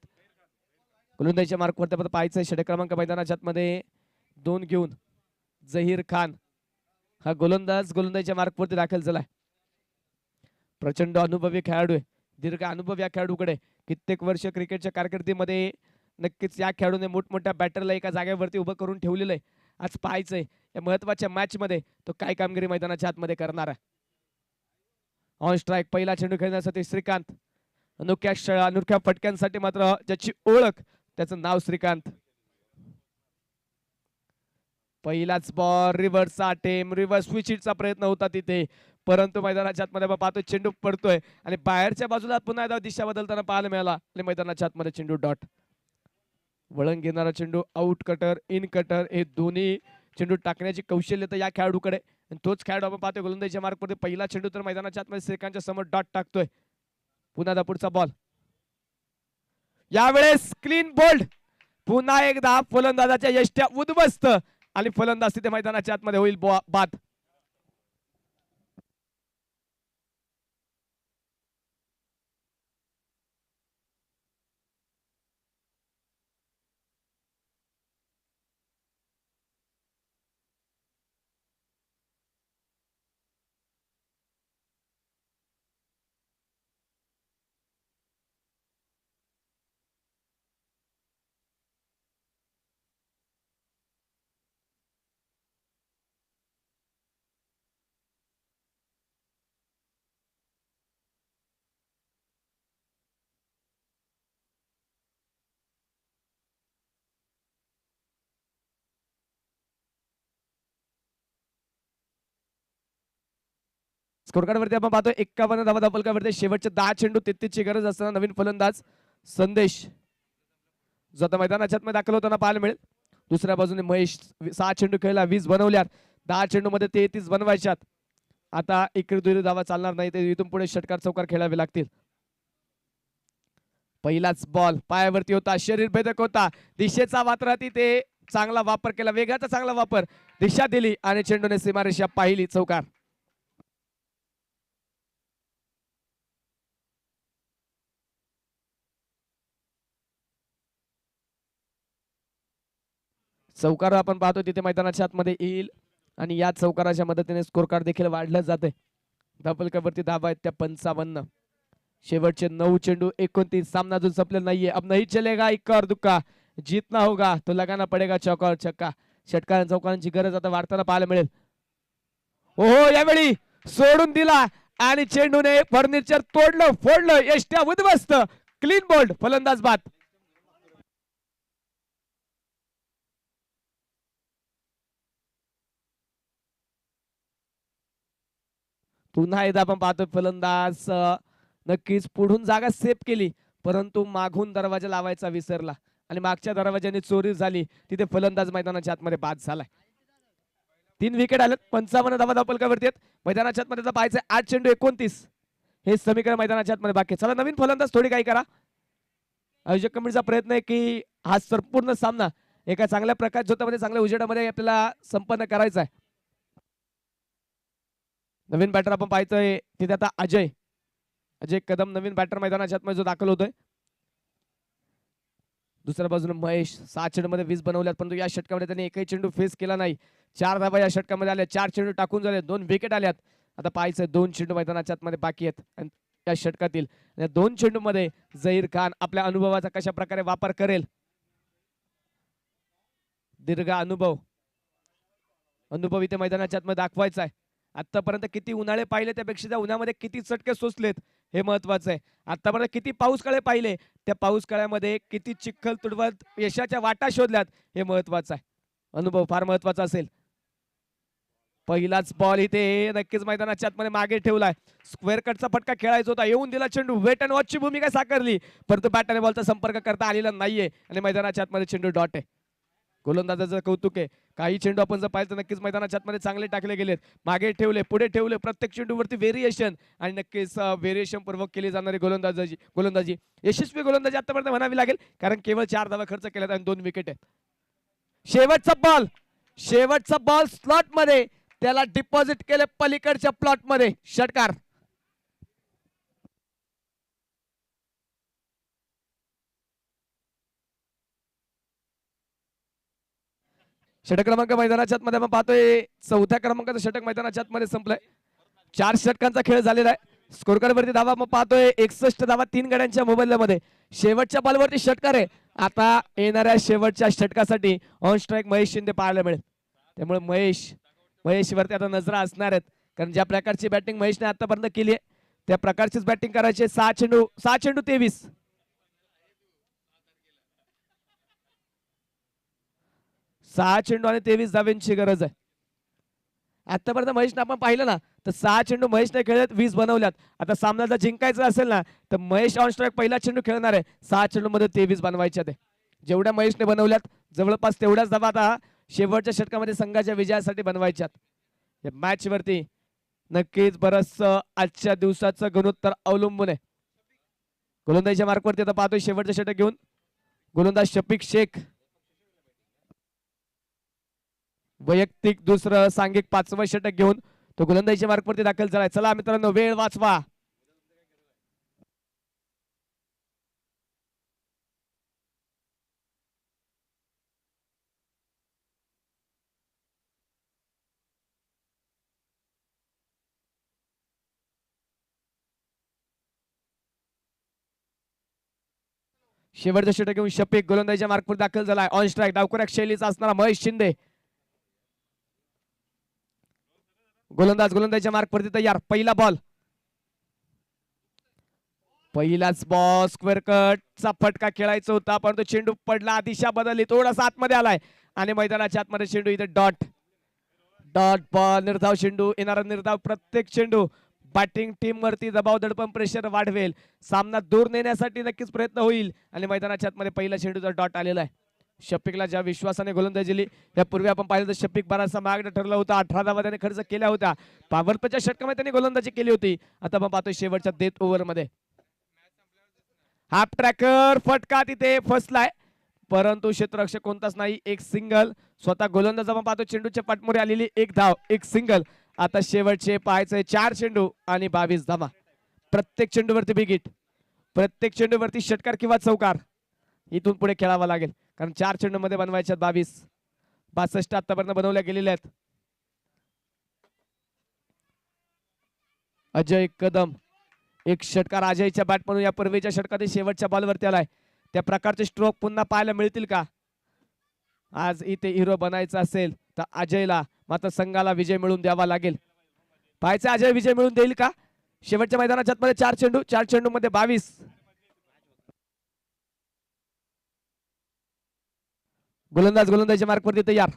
गोलंदाजीच्या मार्कवरती पाहायचंय. षटक क्रमांक मैदानाच्या आतमध्ये 2 घेऊन जहीर खान हा गोलंदाजीच्या मार्कवरती दाखल झालाय. प्रचंड अनुभवी खेळाडू आहे. दीर्घ अनुभव या खेळाडूकडे. कित्येक वर्ष क्रिकेटच्या कारकिर्दीमध्ये नक्कीच या खेळाडूने मोठमोठ्या बॅटरला एका जागेवरती उभं करून ठेवलेलं आहे. आज पाहायचंय या महत्वाच्या मॅच मध्ये तो काय कामगिरी मैदानाच्या आतमध्ये करणार आहे. ऑन स्ट्राईक पहिला चेंडू खेळण्यासाठी श्रीकांत. अनोख्या फटक्यांसाठी मात्र ज्याची ओळख त्याचं नाव श्रीकांत. पहिलाच बॉल रिव्हर्सचा अटेम रिव्हर्स स्विचिटचा प्रयत्न होता तिथे परंतु मैदानाच्या आतमध्ये पाहतो चेंडू पडतोय आणि बाहेरच्या बाजूला पुन्हा एकदा दिशा बदलताना पाहायला मिळाला आणि मैदानाच्या आतमध्ये चेंडू डॉट. वळण घेणारा चेंडू आउट कटर इन कटर हे दोन्ही चेंडू टाकण्याची कौशल्यता या खेळाडूकडे. तोच खेळाडू आपण पाहतोय गोलंदाजीच्या मार्कवरती पहिला चेंडू तर मैदानाच्या आतमध्ये श्रीकांतच्या समोर डॉट टाकतोय. पुन्हा पुढचा बॉल यावेळेस क्लीन बोल्ड. पुन्हा एकदा फलंदाजाच्या यष्ट्या उद्ध्वस्त आणि फलंदाज तिथे मैदानाच्या आतमध्ये होईल बाद. स्कोर कार्ड वरती आपण पाहतो 51 धावा धापलकावरती शेवटचे 10 चेंडू 33 ची गरज असताना नवीन फलंदाज संदेश जो आता मैदानाच्या आतमध्ये दाखल होताना पाहायला मिळेल. दुसऱ्या बाजूने महेश 6 चेंडू खेळला 20 बनवल्यात. 10 चेंडू मध्ये 33 बनवायच्यात. आता इकडे दुहेरी धावा चालणार नाही, ते इथून पुढे षटकार चौकार खेळावे लागतील. पहिलाच बॉल पायावरती होता, शरीर भेदक होता, दिशेचा वापराती ते चांगला वापर केला, वेगाचा चांगला वापर, दिशा दिली आणि चेंडूने सीमारेषा पाहिली, चौकार. चौकार आपण पाहतो तिथे मैदानाच्या आतमध्ये येईल आणि या चौकाराच्या मदतीने स्कोर कार्ड देखील वाढलं जाते. धापलकावरती धावा आहेत त्या 55. शेवटचे 9 चेंडू 29. सामना अजून संपलेला नाहीये. अब नहीं चलेगा इक्का और दुक्का, जीतना होगा तो लगाना पडेगा चौका और छक्का. षटकार चौकारांची गरज आता वाढताना पाहायला मिळेल. ओहो, यावेळी सोडून दिला आणि चेंडूने फर्निचर तोडलं फोडलं, यष्ट्या उद्ध्वस्त, क्लीन बोल्ड, फलंदाज बाद. पुन्हा एकदा आपण पाहतोय फलंदाज नक्कीच पुढून जागा सेफ केली, परंतु मागून दरवाजा लावायचा विसरला आणि मागच्या दरवाजाने चोरी झाली, तिथे फलंदाज मैदानाच्या आतमध्ये बाद झालाय. 3 विकेट आलेत. 55 धावा धापलकावरती आहेत. मैदानाच्या आतमध्ये पाहायचं 8 चेंडू 29. हे समीकरण मैदानाच्या आतमध्ये बाकी. चला नवीन फलंदाज थोडी काही करा. आयोजक कमिटीचा प्रयत्न आहे की हा संपूर्ण सामना एका चांगल्या प्रकाश झोतामध्ये चांगल्या उजेडामध्ये आपल्याला संपन्न करायचा आहे. नवीन बॅटर आपण पाहतोय तिथे आता अजय कदम नवीन बॅटर मैदानाच्या आतमध्ये जो दाखल होतोय. दुसऱ्या बाजूने महेश 6 चेंडू मध्ये 20 बनवल्यात, परंतु या षटकामध्ये त्यांनी एकही चेंडू फेस केला नाही. 4 धावा या षटकामध्ये आल्या, 4 चेंडू टाकून झाले, 2 विकेट आल्यात. आता पाहायचं 2 चेंडू मैदानाच्या आतमध्ये बाकी आहेत आणि या षटकातील 2 चेंडू मध्ये झहीर खान आपल्या अनुभवाचा कशा प्रकारे वापर करेल. दीर्घ अनुभव इथे मैदानाच्या आतमध्ये दाखवायचा आहे. आतापर्यंत किती उन्हाळे पाहिले त्यापेक्षा त्या उन्हामध्ये किती चटके सोसलेत हे महत्वाचं आहे. आतापर्यंत किती पाऊस काळे पाहिले, त्या पाऊस काळ्यामध्ये किती चिखल तुडवत यशाच्या वाटा शोधल्यात हे महत्वाचं आहे. अनुभव फार महत्वाचा असेल. पहिलाच बॉल इथे नक्कीच मैदानाच्या आतमध्ये मागे ठेवलाय. स्क्वेअर कटचा फटका खेळायचा होता, येऊन दिला चेंडू, वेट अँड वॉचची भूमिका साकारली, परंतु बॅट आणि बॉलचा संपर्क करता आलेला नाहीये आणि मैदानाच्या आतमध्ये चेंडू डॉट आहे. गोलंदाजाचं कौतुक आहे. काही चेंडू आपण जर पाहिलं तर नक्कीच मैदानाच्या आतमध्ये चांगले टाकले गेलेत, मागे ठेवले, पुढे ठेवले, प्रत्येक चेंडूवरती व्हेरिएशन आणि नक्कीच व्हेरिएशन पूर्वक केली जाणारी गोलंदाजी यशस्वी गोलंदाजी आतापर्यंत म्हणावी लागेल, कारण केवळ 4 धावा खर्च केल्यात आणि 2 विकेट आहेत. शेवटचा बॉल स्लॉट मध्ये, त्याला डिपॉझिट केले पलीकडच्या प्लॉट मध्ये, षटकार. षटक क्रमांक मैदानाच्या आतमध्ये आपण पाहतोय 4थ्या क्रमांकाचं षटक मैदानाच्या आतमध्ये संपलंय. 4 षटकांचा खेळ झालेला आहे. स्कोर कार्ड वरती धावा आपण पाहतोय 61 धावा 3 गड्यांच्या मोबाईलमध्ये. शेवटच्या बॉलवरती षटकार आहे. आता येणाऱ्या शेवटच्या षटकासाठी ऑन स्ट्राईक महेश शिंदे पाहायला मिळेल. त्यामुळे महेश वरती आता नजरा असणार आहेत, कारण ज्या प्रकारची बॅटिंग महेशने आतापर्यंत केली आहे त्या प्रकारचीच बॅटिंग करायची. 6 चेंडू 23. 6 चेंडू आणि 23 धाव्यांची गरज आहे. आतापर्यंत महेशने आपण पाहिलं ना तर 6 चेंडू महेशने खेळत 20 बनवल्यात. आता सामना जर जिंकायचा असेल ना तर महेश ऑन स्ट्राईक पहिला चेंडू खेळणार आहे. 6 चेंडू मध्ये 23 बनवायच्या ते, जेवढ्या महेशने बनवल्यात जवळपास तेवढ्याच धावा आता शेवटच्या षटकामध्ये संघाच्या विजयासाठी बनवायच्यात. या मॅच वरती नक्कीच बरंच आजच्या दिवसाचं गुणोत्तर अवलंबून आहे. गोलंदाजीच्या मार्कवरती आता पाहतोय शेवटचं षटक घेऊन गोलंदाज शफिक शेख, वैयक्तिक दुसरं सांघिक 5वं षटक घेऊन तो गोलंदाजीच्या मार्कवरती दाखल झालाय. चला मित्रांनो, वेळ वाचवा. शेवटचं षटक घेऊन शफिक गोलंदाजीच्या मार्कवर दाखल झालाय. ऑन स्ट्राईक डावखुऱ्या शैलीचा असणारा महेश शिंदे, गोलंदाजीच्या मार्कवरती तयार. पहिलाच बॉल स्क्वेअर कटचा फटका खेळायचा होता, परंतु चेंडू पडला, दिशा बदलली, थोडासा आतमध्ये आलाय आणि मैदानाच्या आतमध्ये चेंडू इथे डॉट बॉल. निर्धाव चेंडू, येणारा निर्धाव प्रत्येक चेंडू बॅटिंग टीम वरती दबाव दडपण प्रेशर वाढवेल. सामना दूर नेण्यासाठी नक्कीच प्रयत्न होईल आणि मैदानाच्या आतमध्ये पहिला चेंडूचा डॉट आलेला आहे. शफिकला ज्या विश्वासाने गोलंदाजी दिली यापूर्वी आपण पाहिलं तर शफिक बराचसा मागणं ठरला होता. 18 धावा त्याने खर्च केल्या होत्या. पॉवर प्लेच्या षटकामध्ये त्यांनी गोलंदाजी केली होती. आता आपण पाहतोय शेवटच्या डेथ ओव्हर मध्ये हाफ ट्रॅकर फटका तिथे फसलाय, परंतु क्षेत्ररक्षक कोणताच नाही. एक सिंगल स्वतः गोलंदाज आपण पाहतो. चेंडूच्या पाठमोरे आलेली एक धाव, एक सिंगल. आता शेवटचे पाहायचे 4 चेंडू आणि 22 धावा. प्रत्येक चेंडूवरती बिग हिट, प्रत्येक चेंडूवरती षटकार किंवा चौकार इथून पुढे खेळावा लागेल, कारण 4 चेंडूमध्ये बनवायच्यात 22. 62 आतापर्यंत बनवल्या गेलेल्या आहेत. अजय कदम एक षटकार अजयच्या बॅट म्हणून या पूर्वीच्या षटकातील शेवटच्या बॉलवरती आलाय. त्या प्रकारचे स्ट्रोक पुन्हा पाहायला मिळतील का? आज इथे हिरो बनायचं असेल तर अजयला मात्र संघाला विजय मिळवून द्यावा लागेल. पाहायचं अजय विजय मिळवून देईल का? शेवटच्या मैदानाच्या आतमध्ये 4 चेंडू, 4 चेंडू मध्ये 22. गोलंदाज गोलंदाजीच्या मार्कवरती तयार.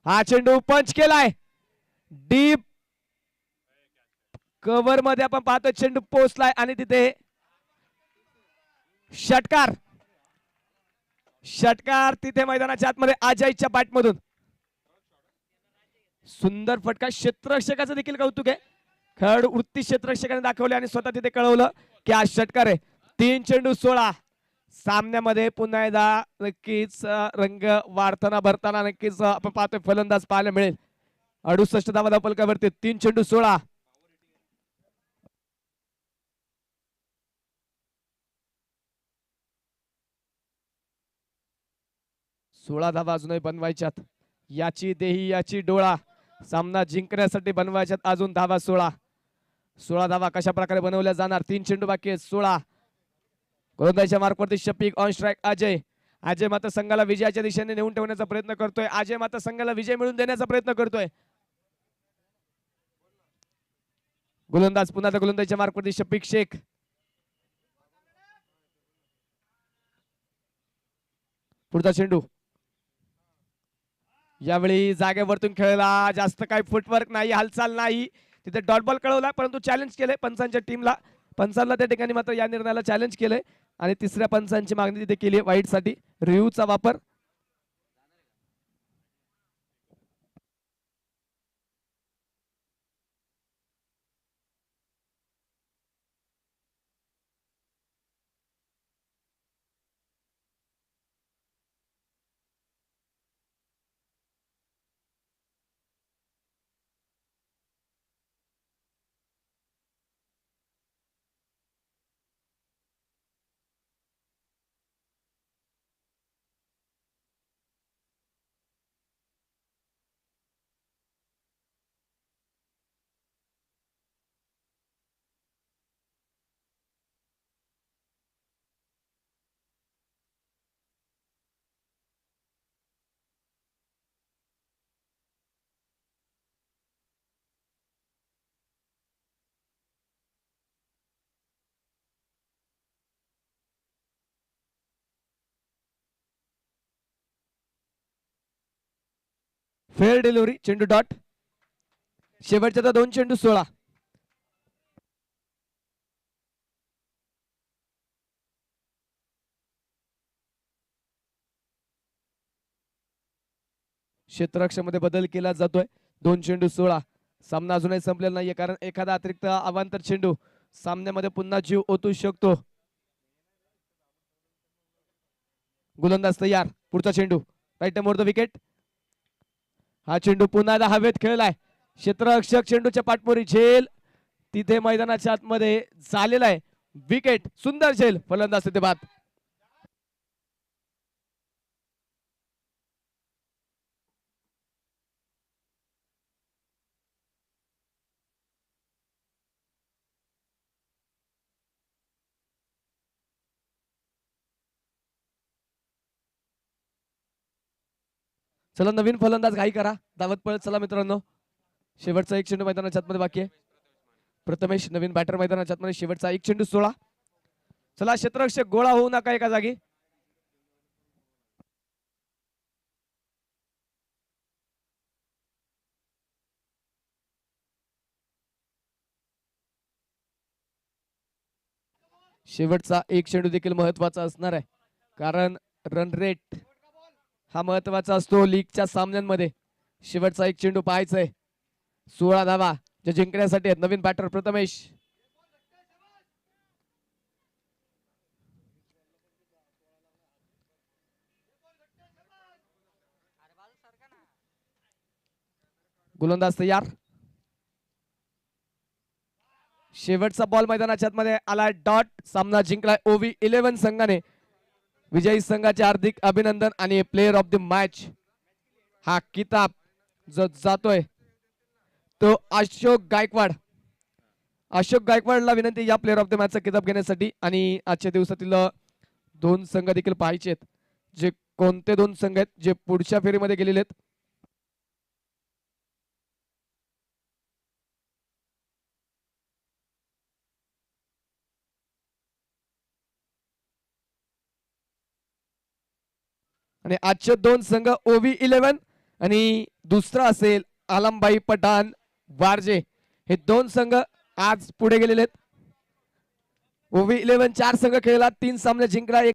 हा चेंडू पंच केलाय डीप कव्हर मध्ये. आपण पाहतो चेंडू पोहोचलाय आणि तिथे षटकार, षटकार तिथे मैदानाच्या आतमध्ये अजयच्या बॅट मधून. सुंदर फटका. क्षेत्ररक्षकाचं देखील कौतुक आहे. खेळाडू वृत्ती क्षेत्ररक्षकाने दाखवले आणि स्वतः तिथे कळवलं की हा षटकार आहे. 3 चेंडू 16. सामन्यामध्ये पुन्हा एकदा नक्कीच रंग वाढताना भरताना नक्कीच आपण पाहतोय फलंदाज पाहायला मिळेल. 68 धावा धावफलकावरती 3 चेंडू 16. धावा अजूनही बनवायच्यात. याची देही याची डोळा. सामना जिंकण्यासाठी बनवायच्यात अजून धावा 16 धावा कशा प्रकारे बनवल्या जाणार? 3 चेंडू बाकी आहेत. 16. गोलंदाजीच्या मार्कवरती शफिक, ऑन स्ट्राइक अजय. अजय मात्र संघाला विजयाच्या दिशेने नेऊन ठेवण्याचा प्रयत्न करतोय. अजय मात्र संघाला विजय मिळवून देण्याचा प्रयत्न करतोय. गोलंदाज पुन्हा गोलंदाजीच्या मार्कवरती शफिक शेख. पुढचा चेंडू यावेळी जागेवरतून खेळला. जास्त काही फुटवर्क नाही, हालचाल नाही. तिथे डॉट बॉल कळवला, परंतु चॅलेंज केले पंचांच्या टीमला. पंचांना त्या ठिकाणी मात्र या निर्णयाला चॅलेंज केलंय आणि तिसऱ्या पंचांची मागणी तिथे केली आहे वाईट साठी. रिव्ह्यूचा वापर. Fair delivery. चेंडू डॉट. शेवटच्या 2 चेंडू 16. क्षेत्ररक्षणामध्ये बदल केला जातोय. 2 चेंडू 16. सामना अजूनही संपलेला नाहीये, कारण एखादा अतिरिक्त अवांतर चेंडू सामन्यामध्ये पुन्हा जीव ओतू शकतो. गोलंदाज तयार. पुढचा चेंडू राईट मोर द विकेट. हा चेंडू पुन्हा हवेत खेळलाय. क्षेत्ररक्षक चेंडूच्या पाठमोरी झेल तिथे मैदानाच्या आतमध्ये झालेला आहे. विकेट. सुंदर झेल. फलंदाज तिथे बाद. चला नवीन फलंदाज घाई करा. धावत पळत चला मित्रांनो. शेवटचा 1 चेंडू मैदानाच्या आतमध्ये बाकी आहे. प्रथमेश नवीन बॅटर मैदानाच्या आतमध्ये. शेवटचा 1 चेंडू 16. चला क्षेत्ररक्षक गोळा होऊ नका एका जागी. शेवटचा एक चेंडू देखील महत्वाचा असणार आहे, कारण रन रेट हा महत्वाचा असतो लीगच्या सामन्यांमध्ये. शेवटचा एक चेंडू पाहायचा आहे. 16 धावा जे जिंकण्यासाठी आहेत. नवीन बॅटर प्रथमेश. गोलंदाज तयार. शेवटचा बॉल मैदानाच्या आतमध्ये आला. डॉट. सामना जिंकलाय ओव्ही 11 संघाने. विजयी संघाचे हार्दिक अभिनंदन आणि प्लेयर ऑफ द मॅच हा किताब जो जातोय तो अशोक गायकवाड. अशोक गायकवाडला विनंती या प्लेयर ऑफ द मॅचचा किताब घेण्यासाठी. आणि आजच्या दिवसातील 2 संघ देखील पाहायचे आहेत. जे कोणते 2 संघ आहेत जे पुढच्या फेरीमध्ये गेलेले आहेत. आणि आजचे 2 संघ ओव्ही 11 आणि दुसरा असेल आलमबाई पठाण वारजे. हे 2 संघ आज पुढे गेलेले आहेत. ओव्ही 11 4 संघ खेळला, 3 सामने जिंकला.